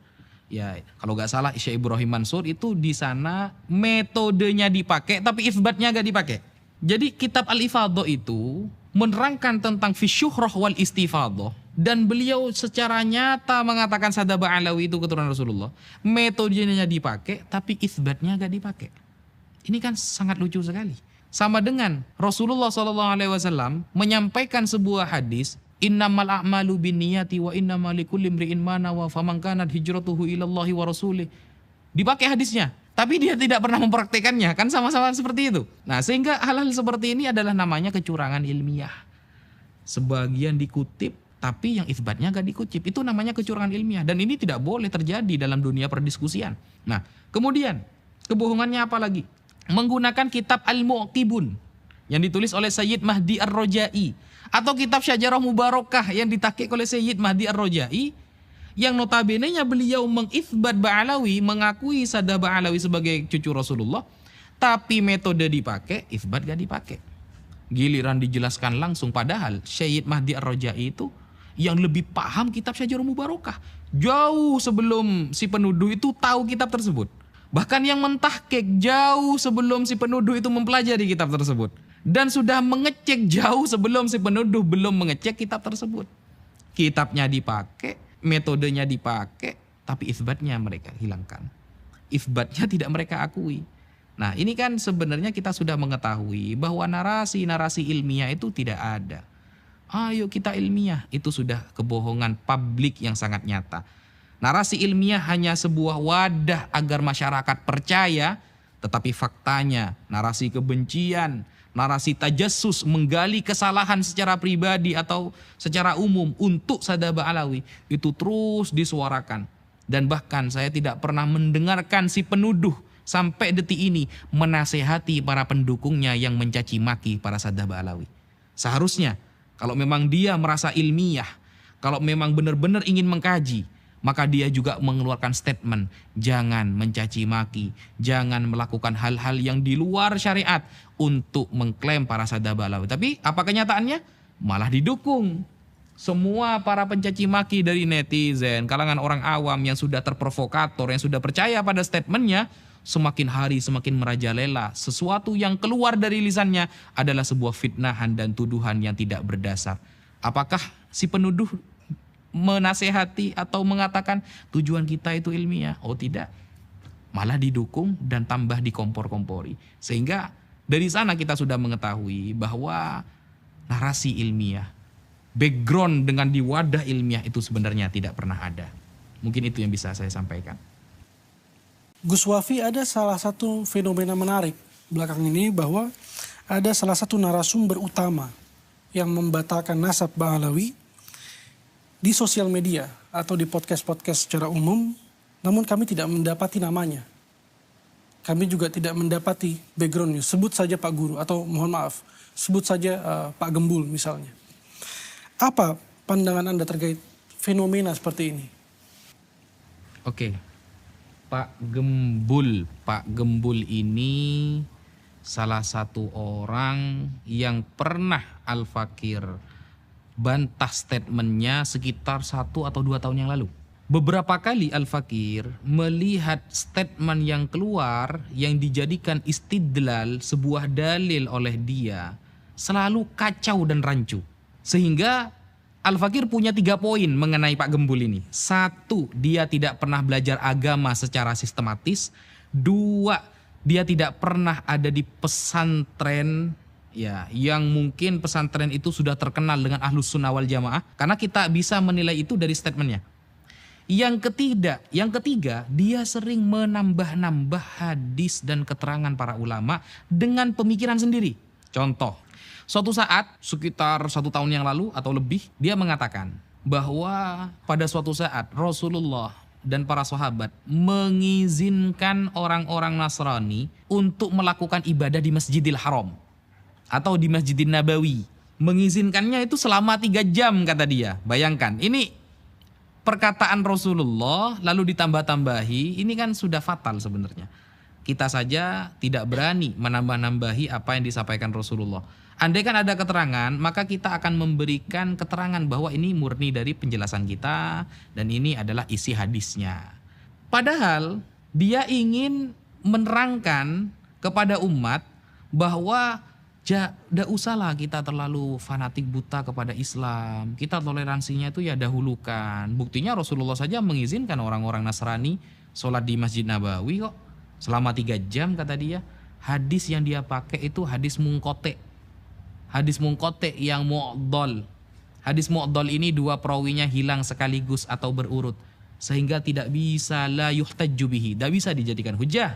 Ya, kalau nggak salah Syekh Ibrahim Mansur itu di sana metodenya dipakai tapi isbatnya nggak dipakai. Jadi kitab Al-Ifadah itu menerangkan tentang fisyuhrah wal istifadah, dan beliau secara nyata mengatakan Saddah Ba'alawi itu keturunan Rasulullah. Metodenya dipakai tapi isbatnya gak dipakai. Ini kan sangat lucu sekali. Sama dengan Rasulullah SAW menyampaikan sebuah hadis, innamal a'malu binniyati wa innamal likulli imri'in ma nawa faman kanat hijratuhu ilallahi wa rasulih. Dipakai hadisnya, tapi dia tidak pernah mempraktekannya, kan sama-sama seperti itu. Nah, sehingga hal-hal seperti ini adalah namanya kecurangan ilmiah. Sebagian dikutip, tapi yang isbatnya gak dikutip. Itu namanya kecurangan ilmiah. Dan ini tidak boleh terjadi dalam dunia perdiskusian. Nah, kemudian kebohongannya apa lagi? Menggunakan kitab Al-Mu'qibun yang ditulis oleh Sayyid Mahdi Ar-Rojai, atau kitab Syajarah Mubarakah yang ditahqiq oleh Sayyid Mahdi Ar-Rojai, yang notabene-nya beliau mengisbat Ba'alawi, mengakui Saddah Ba'alawi sebagai cucu Rasulullah, tapi metode dipakai, isbat gak dipakai. Giliran dijelaskan langsung, padahal Syed Mahdi Ar-Rojai itu yang lebih paham kitab Syajarul Mubarakah. Jauh sebelum si penuduh itu tahu kitab tersebut. Bahkan yang mentahqiq jauh sebelum si penuduh itu mempelajari kitab tersebut. Dan sudah mengecek jauh sebelum si penuduh belum mengecek kitab tersebut. Kitabnya dipakai, metodenya dipakai, tapi isbatnya mereka hilangkan. Isbatnya tidak mereka akui. Nah, ini kan sebenarnya kita sudah mengetahui bahwa narasi-narasi ilmiah itu tidak ada. Ayo kita ilmiah, itu sudah kebohongan publik yang sangat nyata. Narasi ilmiah hanya sebuah wadah agar masyarakat percaya, tetapi faktanya narasi kebencian, narasi tajassus, menggali kesalahan secara pribadi atau secara umum untuk Sadaba Alawi itu terus disuarakan. Dan bahkan saya tidak pernah mendengarkan si penuduh sampai detik ini menasehati para pendukungnya yang mencaci maki para Sadaba Alawi. Seharusnya kalau memang dia merasa ilmiah, kalau memang benar-benar ingin mengkaji, maka dia juga mengeluarkan statement, jangan mencaci maki, jangan melakukan hal-hal yang di luar syariat untuk mengklaim para Sadaba Alawi. Tapi apa kenyataannya? Malah didukung. Semua para pencaci maki dari netizen, kalangan orang awam yang sudah terprovokator, yang sudah percaya pada statementnya, semakin hari semakin merajalela. Sesuatu yang keluar dari lisannya adalah sebuah fitnahan dan tuduhan yang tidak berdasar. Apakah si penuduh menasehati atau mengatakan tujuan kita itu ilmiah? Oh tidak, malah didukung dan tambah dikompor-kompori. Sehingga dari sana kita sudah mengetahui bahwa narasi ilmiah, background dengan di wadah ilmiah itu sebenarnya tidak pernah ada. Mungkin itu yang bisa saya sampaikan. Gus Wafi, ada salah satu fenomena menarik belakang ini bahwa ada salah satu narasumber utama yang membatalkan nasab Ba'alawi di sosial media atau di podcast-podcast secara umum, namun kami tidak mendapati namanya. Kami juga tidak mendapati backgroundnya. Sebut saja Pak Guru atau mohon maaf, sebut saja Pak Gembul misalnya. Apa pandangan Anda terkait fenomena seperti ini? Oke, Pak Gembul ini salah satu orang yang pernah Al-Fakir bantah statementnya sekitar 1 atau 2 tahun yang lalu. Beberapa kali Al-Fakir melihat statement yang keluar yang dijadikan istidlal, sebuah dalil oleh dia, selalu kacau dan rancu. Sehingga Al-Fakir punya 3 poin mengenai Pak Gembul ini. 1, dia tidak pernah belajar agama secara sistematis. 2, dia tidak pernah ada di pesantren ya, yang mungkin pesantren itu sudah terkenal dengan Ahlus Sunnah wal Jamaah, karena kita bisa menilai itu dari statementnya. Yang ketiga, dia sering menambah-nambah hadis dan keterangan para ulama dengan pemikiran sendiri. Contoh, suatu saat sekitar 1 tahun yang lalu atau lebih, dia mengatakan bahwa pada suatu saat Rasulullah dan para sahabat mengizinkan orang-orang Nasrani untuk melakukan ibadah di Masjidil Haram atau di Masjidil Nabawi. Mengizinkannya itu selama 3 jam kata dia. Bayangkan, ini perkataan Rasulullah lalu ditambah-tambahi, ini kan sudah fatal sebenarnya. Kita saja tidak berani menambah-nambahi apa yang disampaikan Rasulullah. Andai kan ada keterangan, maka kita akan memberikan keterangan bahwa ini murni dari penjelasan kita dan ini adalah isi hadisnya. Padahal dia ingin menerangkan kepada umat bahwa tidak usahlah kita terlalu fanatik buta kepada Islam. Kita toleransinya itu ya dahulukan. Buktinya Rasulullah saja mengizinkan orang-orang Nasrani sholat di Masjid Nabawi kok. Selama 3 jam kata dia. Hadis yang dia pakai itu hadis mungkote. Hadis mungkote yang mu'dol. Hadis mu'dol ini 2 perawinya hilang sekaligus atau berurut. Sehingga tidak bisa la yuhtajju bihi. Tidak bisa dijadikan hujah.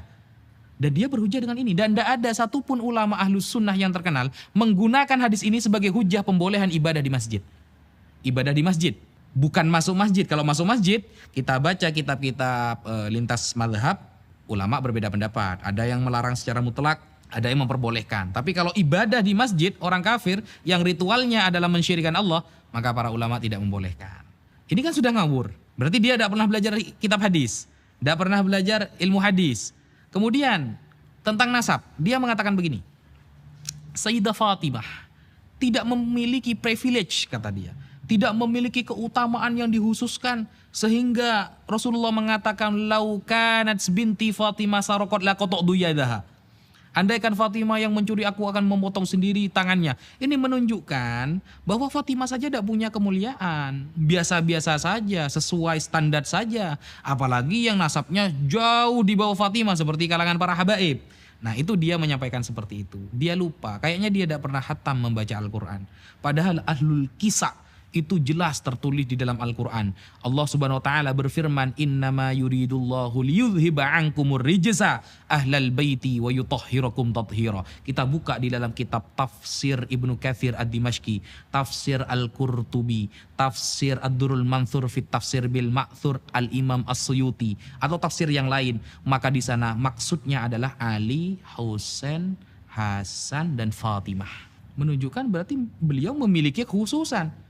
Dan dia berhujah dengan ini. Dan tidak ada satupun ulama Ahlus Sunnah yang terkenal menggunakan hadis ini sebagai hujah pembolehan ibadah di masjid. Ibadah di masjid. Bukan masuk masjid. Kalau masuk masjid, kita baca kitab-kitab lintas mazhab, ulama berbeda pendapat. Ada yang melarang secara mutlak, ada yang memperbolehkan. Tapi kalau ibadah di masjid, orang kafir yang ritualnya adalah mensyirikkan Allah, maka para ulama tidak membolehkan. Ini kan sudah ngawur. Berarti dia tidak pernah belajar kitab hadis. Tidak pernah belajar ilmu hadis. Kemudian tentang nasab, dia mengatakan begini. Sayyidah Fatimah tidak memiliki privilege, kata dia. tidak memiliki keutamaan yang dihususkan sehingga Rasulullah mengatakan lau kanat binti Fatimah saraqat laqata'tu yadaha. Andaikan Fatimah yang mencuri, aku akan memotong sendiri tangannya. Ini menunjukkan bahwa Fatimah saja tidak punya kemuliaan. Biasa-biasa saja, sesuai standar saja. Apalagi yang nasabnya jauh di bawah Fatimah seperti kalangan para habaib. Nah itu dia menyampaikan seperti itu. Dia lupa, kayaknya dia tidak pernah khatam membaca Al-Quran. Padahal ahlul kisah itu jelas tertulis di dalam Al-Quran. Allah Subhanahu wa taala berfirman, "Innama yuridullahu liyudhhiba 'ankumur rijsa ahlal baiti wa yutahhirakum tathira." Kita buka di dalam kitab tafsir Ibnu Katsir Ad-Dimashqi, tafsir Al-Qurtubi, tafsir Ad-Durrul Mansur fit Tafsir bil Ma'thur Al-Imam As-Suyuti atau tafsir yang lain. Maka di sana maksudnya adalah Ali, Husain, Hasan dan Fatimah. Menunjukkan berarti beliau memiliki kekhususan.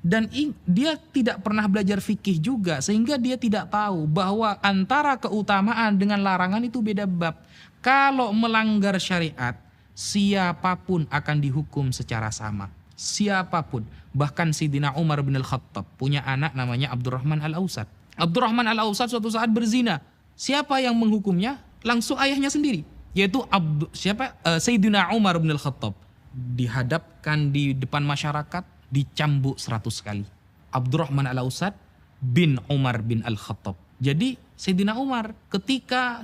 Dan dia tidak pernah belajar fikih juga sehingga dia tidak tahu bahwa antara keutamaan dengan larangan itu beda bab. Kalau melanggar syariat, siapapun akan dihukum secara sama. Siapapun. Bahkan Sayyidina Umar bin Al-Khattab punya anak namanya Abdurrahman Al-Ausad. Abdurrahman Al-Ausad suatu saat berzina. Siapa yang menghukumnya? Langsung ayahnya sendiri. Yaitu Sayyidina Umar bin Al-Khattab. Dihadapkan di depan masyarakat, dicambuk 100 kali. Abdurrahman Al-Ausad bin Umar bin Al-Khattab. Jadi Sayyidina Umar ketika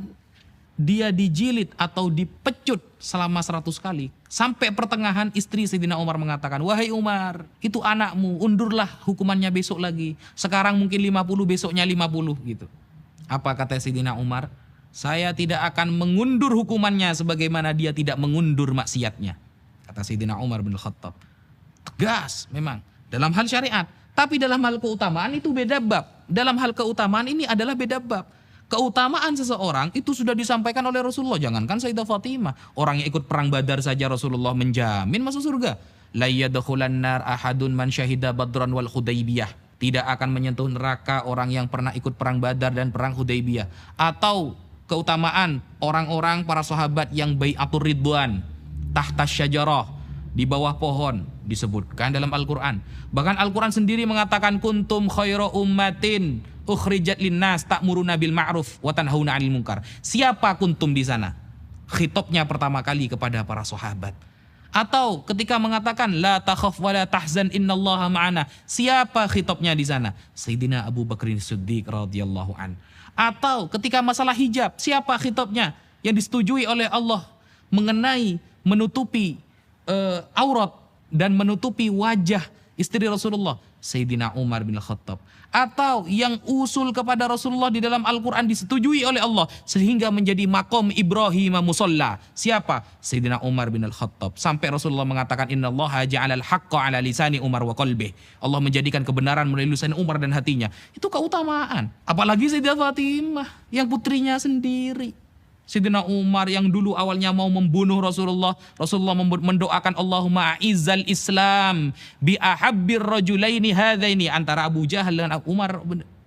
dia dijilid atau dipecut selama 100 kali, sampai pertengahan istri Sayyidina Umar mengatakan, "Wahai Umar, itu anakmu, undurlah hukumannya besok lagi. Sekarang mungkin 50, besoknya 50." gitu. Apa kata Sayyidina Umar? "Saya tidak akan mengundur hukumannya sebagaimana dia tidak mengundur maksiatnya." Kata Sayyidina Umar bin Al-Khattab. Tegas memang dalam hal syariat, tapi dalam hal keutamaan itu beda bab. Dalam hal keutamaan ini adalah beda bab. Keutamaan seseorang itu sudah disampaikan oleh Rasulullah. Jangankan Sayyidah Fatimah, orang yang ikut perang Badar saja Rasulullah menjamin masuk surga. La yadkhulan nar ahadun man syahida badran wal Hudaybiyah. Tidak akan menyentuh neraka orang yang pernah ikut perang Badar dan perang Hudaybiyah. Atau keutamaan orang-orang para sahabat yang bai'atur ridwan tahta syajarah, di bawah pohon, disebutkan dalam Al-Quran. Bahkan Al-Quran sendiri mengatakan kuntum khairu ummatin ukhrijat linnas ta'muruna bil ma'ruf wa tanhauna 'anil munkar. Siapa kuntum di sana? Khitabnya pertama kali kepada para sahabat. Atau ketika mengatakan la takhaf wa la tahzan innallaha ma'ana. Siapa khitabnya di sana? Sayyidina Abu Bakrin Siddiq radhiyallahu an. Atau ketika masalah hijab, siapa khitabnya? Yang disetujui oleh Allah mengenai menutupi aurat dan menutupi wajah istri Rasulullah, Sayyidina Umar bin Khattab. Atau yang usul kepada Rasulullah di dalam Al-Quran disetujui oleh Allah sehingga menjadi makom Ibrahim musalla. Siapa? Sayyidina Umar bin Al-Khattab. Sampai Rasulullah mengatakan innallaha ja'alal haqqa ala lisani Umar wa qalbih. Allah menjadikan kebenaran melalui lisan Umar dan hatinya. Itu keutamaan. Apalagi Sayyidah Fatimah yang putrinya sendiri. Sayyidina Umar yang dulu awalnya mau membunuh Rasulullah, Rasulullah mendoakan Allahumma a'izzal Islam bi ahabbir rajulaini hadaini, antara Abu Jahal dan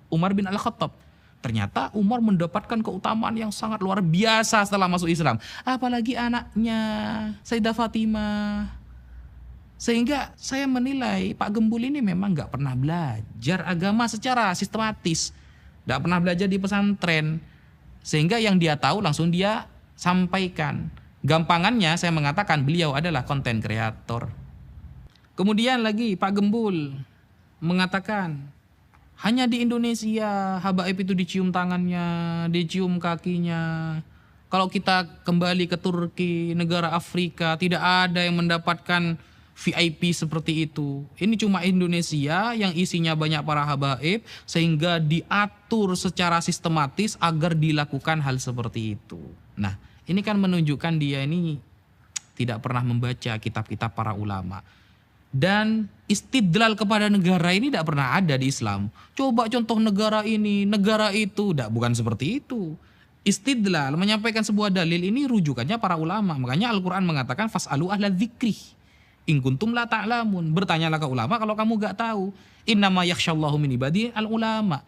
Umar bin Al-Khattab. Ternyata Umar mendapatkan keutamaan yang sangat luar biasa setelah masuk Islam. Apalagi anaknya Sayyidah Fatimah. Sehingga saya menilai Pak Gembul ini memang gak pernah belajar agama secara sistematis. Gak pernah belajar di pesantren. Sehingga yang dia tahu langsung dia sampaikan. Gampangannya saya mengatakan beliau adalah konten kreator. Kemudian lagi Pak Gembul mengatakan hanya di Indonesia habaib itu dicium tangannya, dicium kakinya. Kalau kita kembali ke Turki, negara Afrika, tidak ada yang mendapatkan VIP seperti itu. Ini cuma Indonesia yang isinya banyak para habaib sehingga diatur secara sistematis agar dilakukan hal seperti itu. Nah, ini kan menunjukkan dia ini tidak pernah membaca kitab-kitab para ulama. Dan istidlal kepada negara ini tidak pernah ada di Islam. Coba contoh negara ini, negara itu, bukan seperti itu. Istidlal, menyampaikan sebuah dalil ini rujukannya para ulama. Makanya Al-Quran mengatakan fas'alu ahla dzikri in kuntum la ta'lamun. Bertanyalah ke ulama kalau kamu gak tahu. Innama yakhsyallahu min ibadihi al-ulama.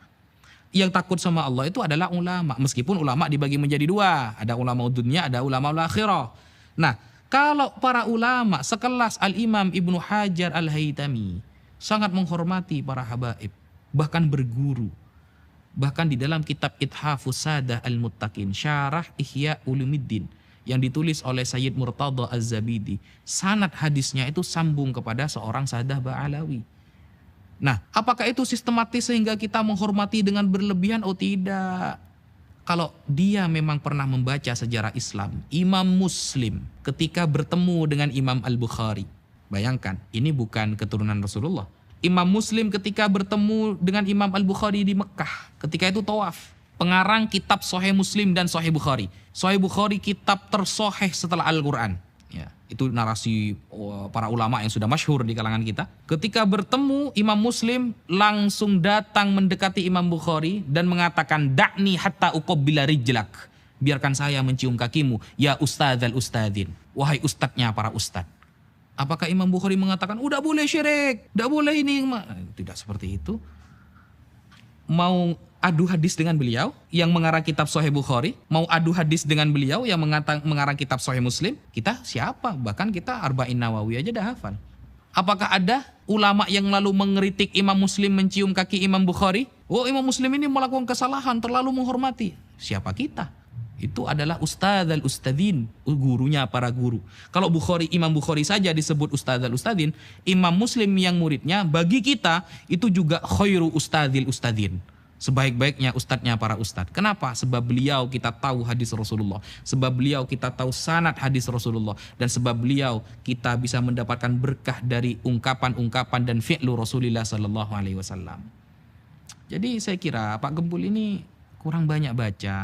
Yang takut sama Allah itu adalah ulama. Meskipun ulama dibagi menjadi dua. Ada ulama dunia, ada ulama akhirah. Nah, kalau para ulama sekelas Al-Imam Ibnu Hajar Al-Haytami, sangat menghormati para habaib, bahkan berguru. Bahkan di dalam kitab Ithafus Sadah Al-Muttaqin, Syarah Ihya Ulumuddin, yang ditulis oleh Sayyid Murtada Az-Zabidi, sanad hadisnya itu sambung kepada seorang Sadah Ba'alawi. Nah, apakah itu sistematis sehingga kita menghormati dengan berlebihan? Oh tidak. Kalau dia memang pernah membaca sejarah Islam, Imam Muslim ketika bertemu dengan Imam Al-Bukhari, bayangkan, ini bukan keturunan Rasulullah. Imam Muslim ketika bertemu dengan Imam Al-Bukhari di Mekah, ketika itu tawaf. Pengarang kitab Sahih Muslim dan Sahih Bukhari. Sahih Bukhari kitab tersoheh setelah Al-Quran. Ya, itu narasi para ulama yang sudah masyhur di kalangan kita. Ketika bertemu, Imam Muslim langsung datang mendekati Imam Bukhari dan mengatakan, "Da'ni hatta uqabbila rijlak." Biarkan saya mencium kakimu, ya ustadzal ustadzin. Wahai ustadznya para ustadz. Apakah Imam Bukhari mengatakan, udah boleh syirik, udah boleh ini? Tidak seperti itu. Mau adu hadis dengan beliau yang mengarang kitab Sahih Bukhari, mau adu hadis dengan beliau yang mengarang kitab Sahih Muslim, kita siapa? Bahkan kita Arba'in Nawawi aja dah hafal. Apakah ada ulama yang lalu mengkritik Imam Muslim mencium kaki Imam Bukhari? Oh, Imam Muslim ini melakukan kesalahan, terlalu menghormati. Siapa kita? Itu adalah ustadzal ustadzin, gurunya para guru. Kalau Imam Bukhari saja disebut ustadzal ustadzin, Imam Muslim yang muridnya bagi kita itu juga khairu ustadzil ustadzin. Sebaik-baiknya ustadznya para ustadz. Kenapa? Sebab beliau kita tahu hadis Rasulullah, sebab beliau kita tahu sanad hadis Rasulullah, dan sebab beliau kita bisa mendapatkan berkah dari ungkapan-ungkapan dan fi'lu Rasulullah sallallahu alaihi wasallam. Jadi saya kira Pak Gempul ini kurang banyak baca,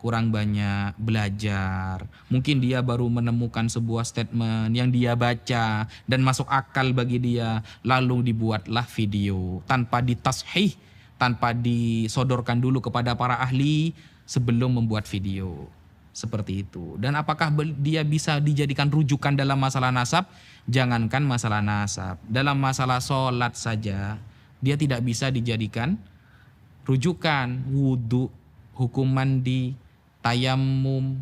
kurang banyak belajar. Mungkin dia baru menemukan sebuah statement yang dia baca dan masuk akal bagi dia, lalu dibuatlah video tanpa ditashih, tanpa disodorkan dulu kepada para ahli sebelum membuat video. Seperti itu. Dan apakah dia bisa dijadikan rujukan dalam masalah nasab? Jangankan masalah nasab, dalam masalah sholat saja dia tidak bisa dijadikan rujukan. Wudhu, hukum mandi, tayamum,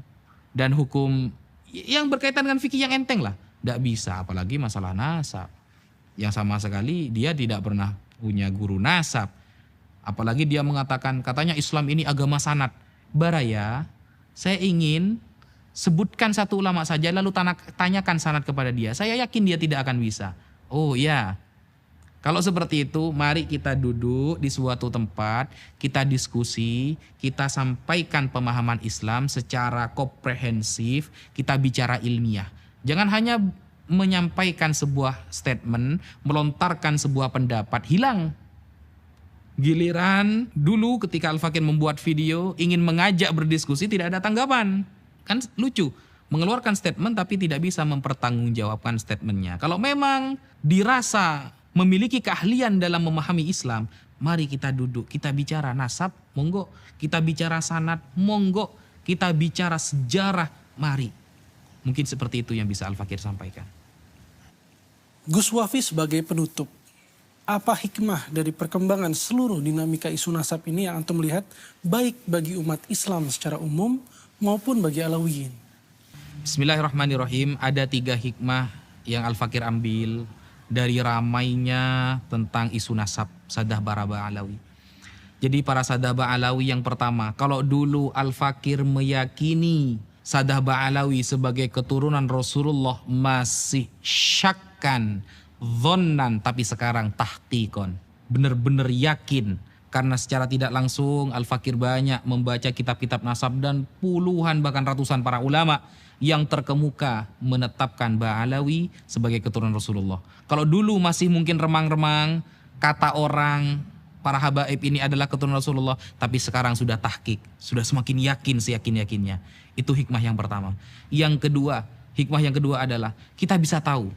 dan hukum yang berkaitan dengan fikih yang enteng lah. Tidak bisa, apalagi masalah nasab. Yang sama sekali dia tidak pernah punya guru nasab. Apalagi dia mengatakan, katanya Islam ini agama sanad. Baraya, saya ingin sebutkan satu ulama saja lalu tanyakan sanad kepada dia. Saya yakin dia tidak akan bisa. Oh ya, kalau seperti itu, mari kita duduk di suatu tempat, kita diskusi, kita sampaikan pemahaman Islam secara komprehensif, kita bicara ilmiah. Jangan hanya menyampaikan sebuah statement, melontarkan sebuah pendapat, hilang. Giliran dulu ketika Al-Fakir membuat video, ingin mengajak berdiskusi, tidak ada tanggapan. Kan lucu, mengeluarkan statement tapi tidak bisa mempertanggungjawabkan statementnya. Kalau memang dirasa memiliki keahlian dalam memahami Islam, mari kita duduk, kita bicara nasab, monggo. Kita bicara sanad, monggo. Kita bicara sejarah, mari. Mungkin seperti itu yang bisa Al-Fakir sampaikan. Gus Wafi sebagai penutup, apa hikmah dari perkembangan seluruh dinamika isu nasab ini yang antum lihat baik bagi umat Islam secara umum maupun bagi Alawiyin? Bismillahirrahmanirrahim. Ada 3 hikmah yang Al-Fakir ambil dari ramainya tentang isu nasab Sadah Baraba Alawi. Jadi para Sadah Ba'alawi yang pertama, kalau dulu Al-Fakir meyakini Sadah Ba'alawi sebagai keturunan Rasulullah masih syakkan, dhannan, tapi sekarang tahqiqon, benar-benar yakin. Karena secara tidak langsung Al-Fakir banyak membaca kitab-kitab nasab dan puluhan bahkan ratusan para ulama yang terkemuka menetapkan Ba'alawi sebagai keturunan Rasulullah. Kalau dulu masih mungkin remang-remang, kata orang para habaib ini adalah keturunan Rasulullah, tapi sekarang sudah tahqiq, sudah semakin yakin seyakin-yakinnya. Itu hikmah yang pertama. Hikmah yang kedua adalah kita bisa tahu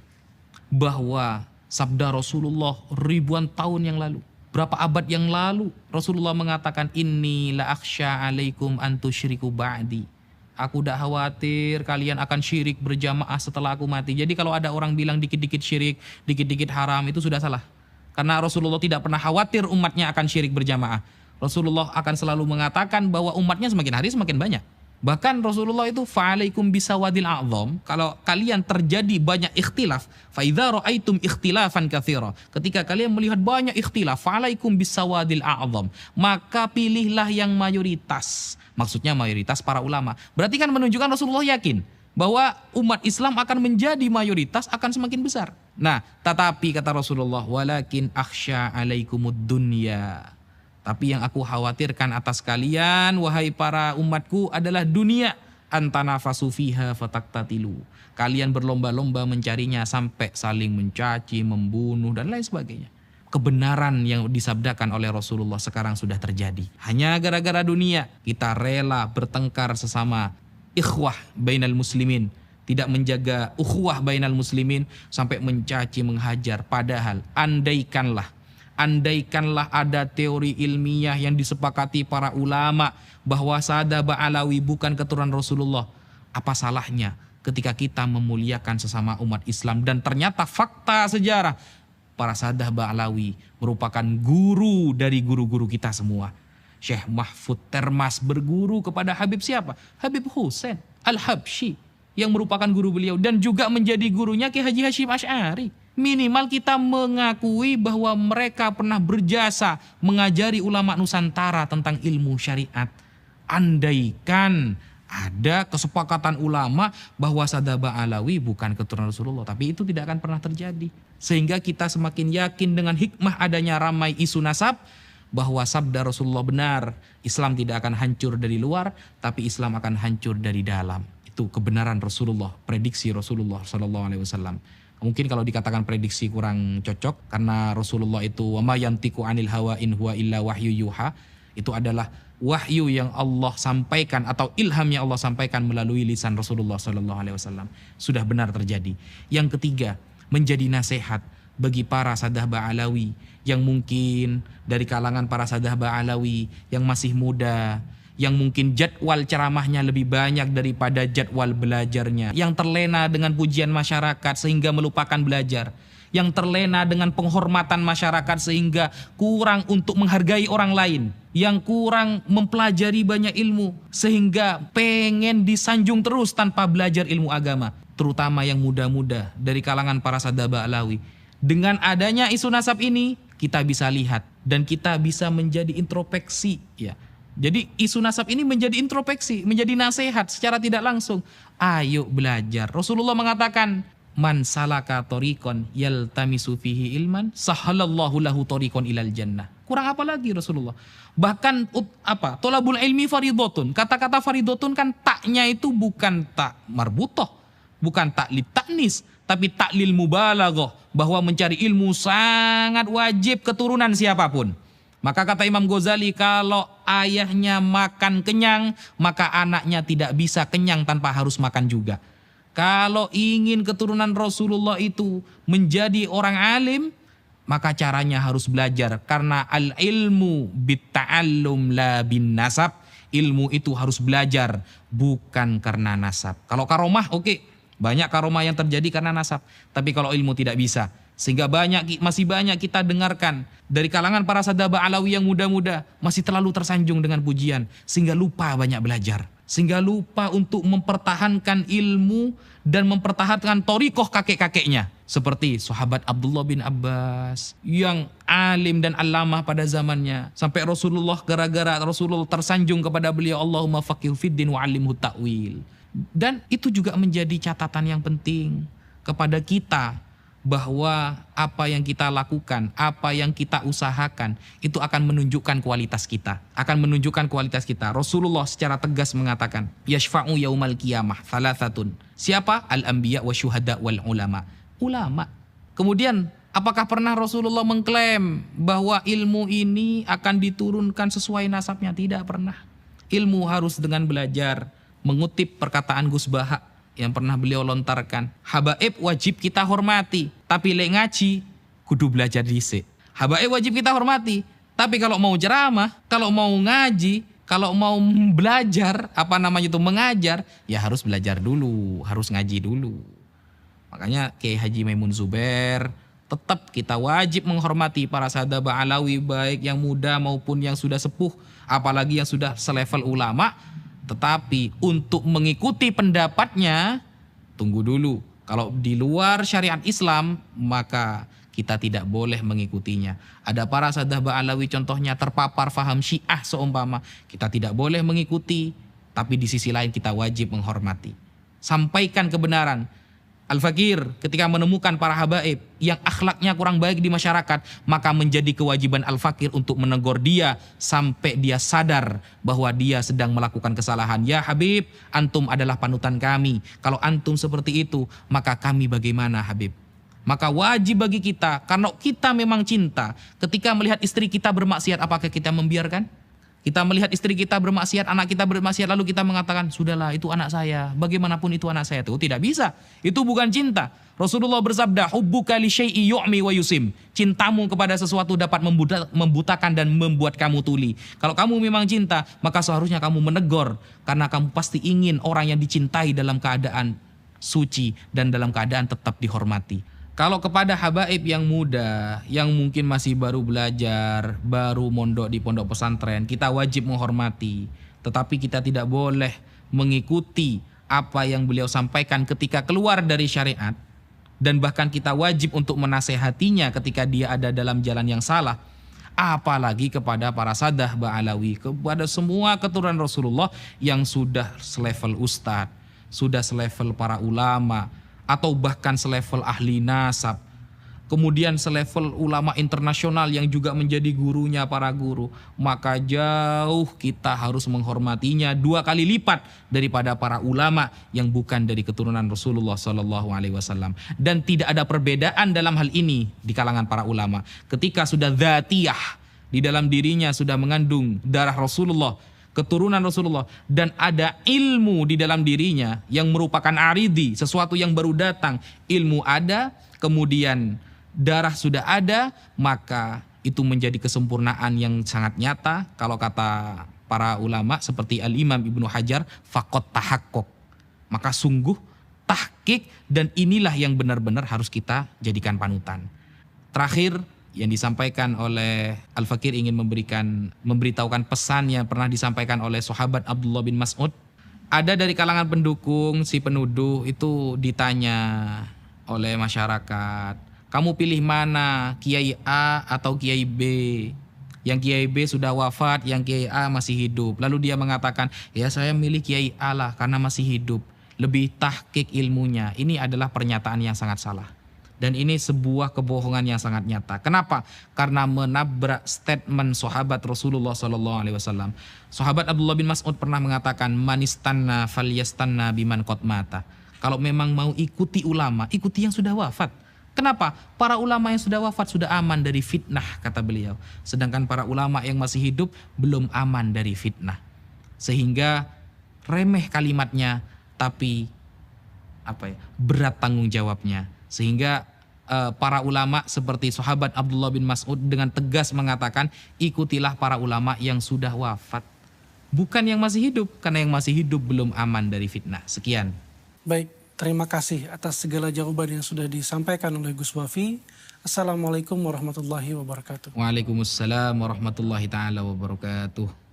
bahwa sabda Rasulullah ribuan tahun yang lalu, berapa abad yang lalu, Rasulullah mengatakan, inni la akhsha alaikum an tusyriku ba'di. Aku tidak khawatir kalian akan syirik berjamaah setelah aku mati. Jadi kalau ada orang bilang dikit-dikit syirik, dikit-dikit haram, itu sudah salah. Karena Rasulullah tidak pernah khawatir umatnya akan syirik berjamaah. Rasulullah akan selalu mengatakan bahwa umatnya semakin hari semakin banyak. Bahkan Rasulullah itu fa'alaikum bisawadil a'zam, kalau kalian terjadi banyak ikhtilaf, fa idza ra'aitum ikhtilafan katsira, ketika kalian melihat banyak ikhtilaf, fa'alaikum bisawadil a'zam, maka pilihlah yang mayoritas. Maksudnya mayoritas para ulama. Berarti kan menunjukkan Rasulullah yakin bahwa umat Islam akan menjadi mayoritas, akan semakin besar. Nah, tetapi kata Rasulullah, walakin akhsya alaikumud dunya. Tapi yang aku khawatirkan atas kalian, wahai para umatku, adalah dunia. Antanafasu fiha fataktatilu. Kalian berlomba-lomba mencarinya sampai saling mencaci, membunuh, dan lain sebagainya. Kebenaran yang disabdakan oleh Rasulullah sekarang sudah terjadi. Hanya gara-gara dunia, kita rela bertengkar sesama ikhwah bainal muslimin. Tidak menjaga ukhuwah bainal muslimin sampai mencaci, menghajar. Padahal andaikanlah ada teori ilmiah yang disepakati para ulama bahwa Sahadah Ba'alawi bukan keturunan Rasulullah, apa salahnya ketika kita memuliakan sesama umat Islam? Dan ternyata fakta sejarah, para Sahadah Ba'alawi merupakan guru dari guru-guru kita semua. Syekh Mahfud Termas berguru kepada Habib siapa? Habib Husain Al-Habsyi, yang merupakan guru beliau dan juga menjadi gurunya Ki Haji Hasyim Asy'ari. Minimal kita mengakui bahwa mereka pernah berjasa mengajari ulama Nusantara tentang ilmu syariat. Andaikan ada kesepakatan ulama bahwa Sahadah Ba'alawi bukan keturunan Rasulullah, tapi itu tidak akan pernah terjadi. Sehingga kita semakin yakin dengan hikmah adanya ramai isu nasab, bahwa sabda Rasulullah benar, Islam tidak akan hancur dari luar, tapi Islam akan hancur dari dalam. Itu kebenaran Rasulullah, prediksi Rasulullah SAW. Mungkin kalau dikatakan prediksi kurang cocok, karena Rasulullah itu wa ma yantiqu anil hawa in huwa illa wahyu yuha, itu adalah wahyu yang Allah sampaikan atau ilham yang Allah sampaikan melalui lisan Rasulullah SAW. Sudah benar terjadi. Yang ketiga, menjadi nasihat bagi para Sahadah Ba'alawi yang mungkin dari kalangan para Sahadah Ba'alawi yang masih muda, yang mungkin jadwal ceramahnya lebih banyak daripada jadwal belajarnya, yang terlena dengan pujian masyarakat sehingga melupakan belajar, yang terlena dengan penghormatan masyarakat sehingga kurang untuk menghargai orang lain, yang kurang mempelajari banyak ilmu sehingga pengen disanjung terus tanpa belajar ilmu agama, terutama yang muda-muda dari kalangan para Sahadah Ba'alawi. Dengan adanya isu nasab ini, kita bisa lihat dan kita bisa menjadi introspeksi, ya. Jadi isu nasab ini menjadi introspeksi, menjadi nasihat secara tidak langsung. Ayo belajar. Rasulullah mengatakan, man salaka tariqan yaltamisu fihi ilman, sahalallahu lahu tariqan ilal jannah. Kurang apa lagi Rasulullah? Bahkan tolabul ilmi faridotun. Kata-kata faridotun kan taknya itu bukan tak marbutah, bukan tak li taknis, tapi tak lil mubalaghah, bahwa mencari ilmu sangat wajib keturunan siapapun. Maka kata Imam Ghazali, kalau ayahnya makan kenyang, maka anaknya tidak bisa kenyang tanpa harus makan juga. Kalau ingin keturunan Rasulullah itu menjadi orang alim, maka caranya harus belajar. Karena al-ilmu bitta'allum la bin nasab. Ilmu itu harus belajar, bukan karena nasab. Kalau karomah, oke. Banyak karomah yang terjadi karena nasab. Tapi kalau ilmu tidak bisa. Sehingga masih banyak kita dengarkan dari kalangan para Sahadah Ba'alawi yang muda-muda masih terlalu tersanjung dengan pujian, sehingga lupa banyak belajar, sehingga lupa untuk mempertahankan ilmu dan mempertahankan thariqah kakek-kakeknya, seperti sahabat Abdullah bin Abbas yang alim dan allamah pada zamannya, sampai Rasulullah, gara-gara Rasulullah tersanjung kepada beliau, Allahumma faqihhu fiddin wa 'allimhu ta'wil. Dan itu juga menjadi catatan yang penting kepada kita, bahwa apa yang kita lakukan, apa yang kita usahakan, itu akan menunjukkan kualitas kita. Akan menunjukkan kualitas kita. Rasulullah secara tegas mengatakan, yashfa'u yaumal qiyamah thalathatun. Siapa? Al-anbiya wa syuhada wal ulama. Ulama. Kemudian, apakah pernah Rasulullah mengklaim bahwa ilmu ini akan diturunkan sesuai nasabnya? Tidak pernah. Ilmu harus dengan belajar. Mengutip perkataan Gus Baha yang pernah beliau lontarkan, habaib wajib kita hormati, tapi lek ngaji kudu belajar dhisik. Habaib wajib kita hormati, tapi kalau mau ceramah, kalau mau ngaji, kalau mau belajar, mengajar, ya harus belajar dulu, harus ngaji dulu. Makanya Kiai Haji Maimun Zubair, tetap kita wajib menghormati para Sahadah Ba'alawi, baik yang muda maupun yang sudah sepuh, apalagi yang sudah selevel ulama. Tetapi untuk mengikuti pendapatnya, tunggu dulu. Kalau di luar syariat Islam, maka kita tidak boleh mengikutinya. Ada para sadah Ba'alawi contohnya terpapar faham Syiah seumpama. Kita tidak boleh mengikuti, tapi di sisi lain kita wajib menghormati. Sampaikan kebenaran. Al-Fakir ketika menemukan para habaib yang akhlaknya kurang baik di masyarakat, maka menjadi kewajiban Al-Fakir untuk menegur dia sampai dia sadar bahwa dia sedang melakukan kesalahan. Ya Habib, antum adalah panutan kami. Kalau antum seperti itu, maka kami bagaimana Habib? Maka wajib bagi kita, karena kita memang cinta, ketika melihat istri kita bermaksiat, apakah kita membiarkan? Kita melihat istri kita bermaksiat, anak kita bermaksiat, lalu kita mengatakan, sudahlah itu anak saya, bagaimanapun itu anak saya. Itu tidak bisa, itu bukan cinta. Rasulullah bersabda, hubbuka li syai'i yu'mi wa yusim. Cintamu kepada sesuatu dapat membutakan dan membuat kamu tuli. Kalau kamu memang cinta, maka seharusnya kamu menegur, karena kamu pasti ingin orang yang dicintai dalam keadaan suci dan dalam keadaan tetap dihormati. Kalau kepada habaib yang muda, yang mungkin masih baru belajar, baru mondok di pondok pesantren, kita wajib menghormati. Tetapi kita tidak boleh mengikuti apa yang beliau sampaikan ketika keluar dari syariat. Dan bahkan kita wajib untuk menasehatinya ketika dia ada dalam jalan yang salah. Apalagi kepada para sadah Ba'alawi, kepada semua keturunan Rasulullah yang sudah selevel ustadz, sudah selevel para ulama, atau bahkan selevel ahli nasab, kemudian selevel ulama internasional yang juga menjadi gurunya para guru, maka jauh kita harus menghormatinya 2 kali lipat daripada para ulama yang bukan dari keturunan Rasulullah SAW. Dan tidak ada perbedaan dalam hal ini di kalangan para ulama. Ketika sudah dzatiyah, di dalam dirinya sudah mengandung darah Rasulullah, keturunan Rasulullah, dan ada ilmu di dalam dirinya yang merupakan aridi, sesuatu yang baru datang, ilmu ada, kemudian darah sudah ada, maka itu menjadi kesempurnaan yang sangat nyata. Kalau kata para ulama seperti Al-Imam Ibnu Hajar, faqat tahakkuk, maka sungguh tahqiq, dan inilah yang benar-benar harus kita jadikan panutan. Terakhir, yang disampaikan oleh Al-Fakir ingin memberitahukan pesan yang pernah disampaikan oleh sahabat Abdullah bin Mas'ud. Ada dari kalangan pendukung si penuduh itu ditanya oleh masyarakat, kamu pilih mana, Kiai A atau Kiai B? Yang Kiai B sudah wafat, yang Kiai A masih hidup. Lalu dia mengatakan, ya saya milih Kiai A lah karena masih hidup, lebih tahqiq ilmunya. Ini adalah pernyataan yang sangat salah. Dan ini sebuah kebohongan yang sangat nyata. Kenapa? Karena menabrak statement sahabat Rasulullah SAW. Sahabat Abdullah bin Mas'ud pernah mengatakan, manistanna falyastanna biman qad mata. Kalau memang mau ikuti ulama, ikuti yang sudah wafat. Kenapa? Para ulama yang sudah wafat sudah aman dari fitnah, kata beliau. Sedangkan para ulama yang masih hidup belum aman dari fitnah. Sehingga remeh kalimatnya, tapi berat tanggung jawabnya. Sehingga para ulama seperti sahabat Abdullah bin Mas'ud dengan tegas mengatakan, ikutilah para ulama yang sudah wafat, bukan yang masih hidup, karena yang masih hidup belum aman dari fitnah. Sekian. Baik, terima kasih atas segala jawaban yang sudah disampaikan oleh Gus Wafi. Assalamualaikum warahmatullahi wabarakatuh. Waalaikumsalam warahmatullahi taala wabarakatuh.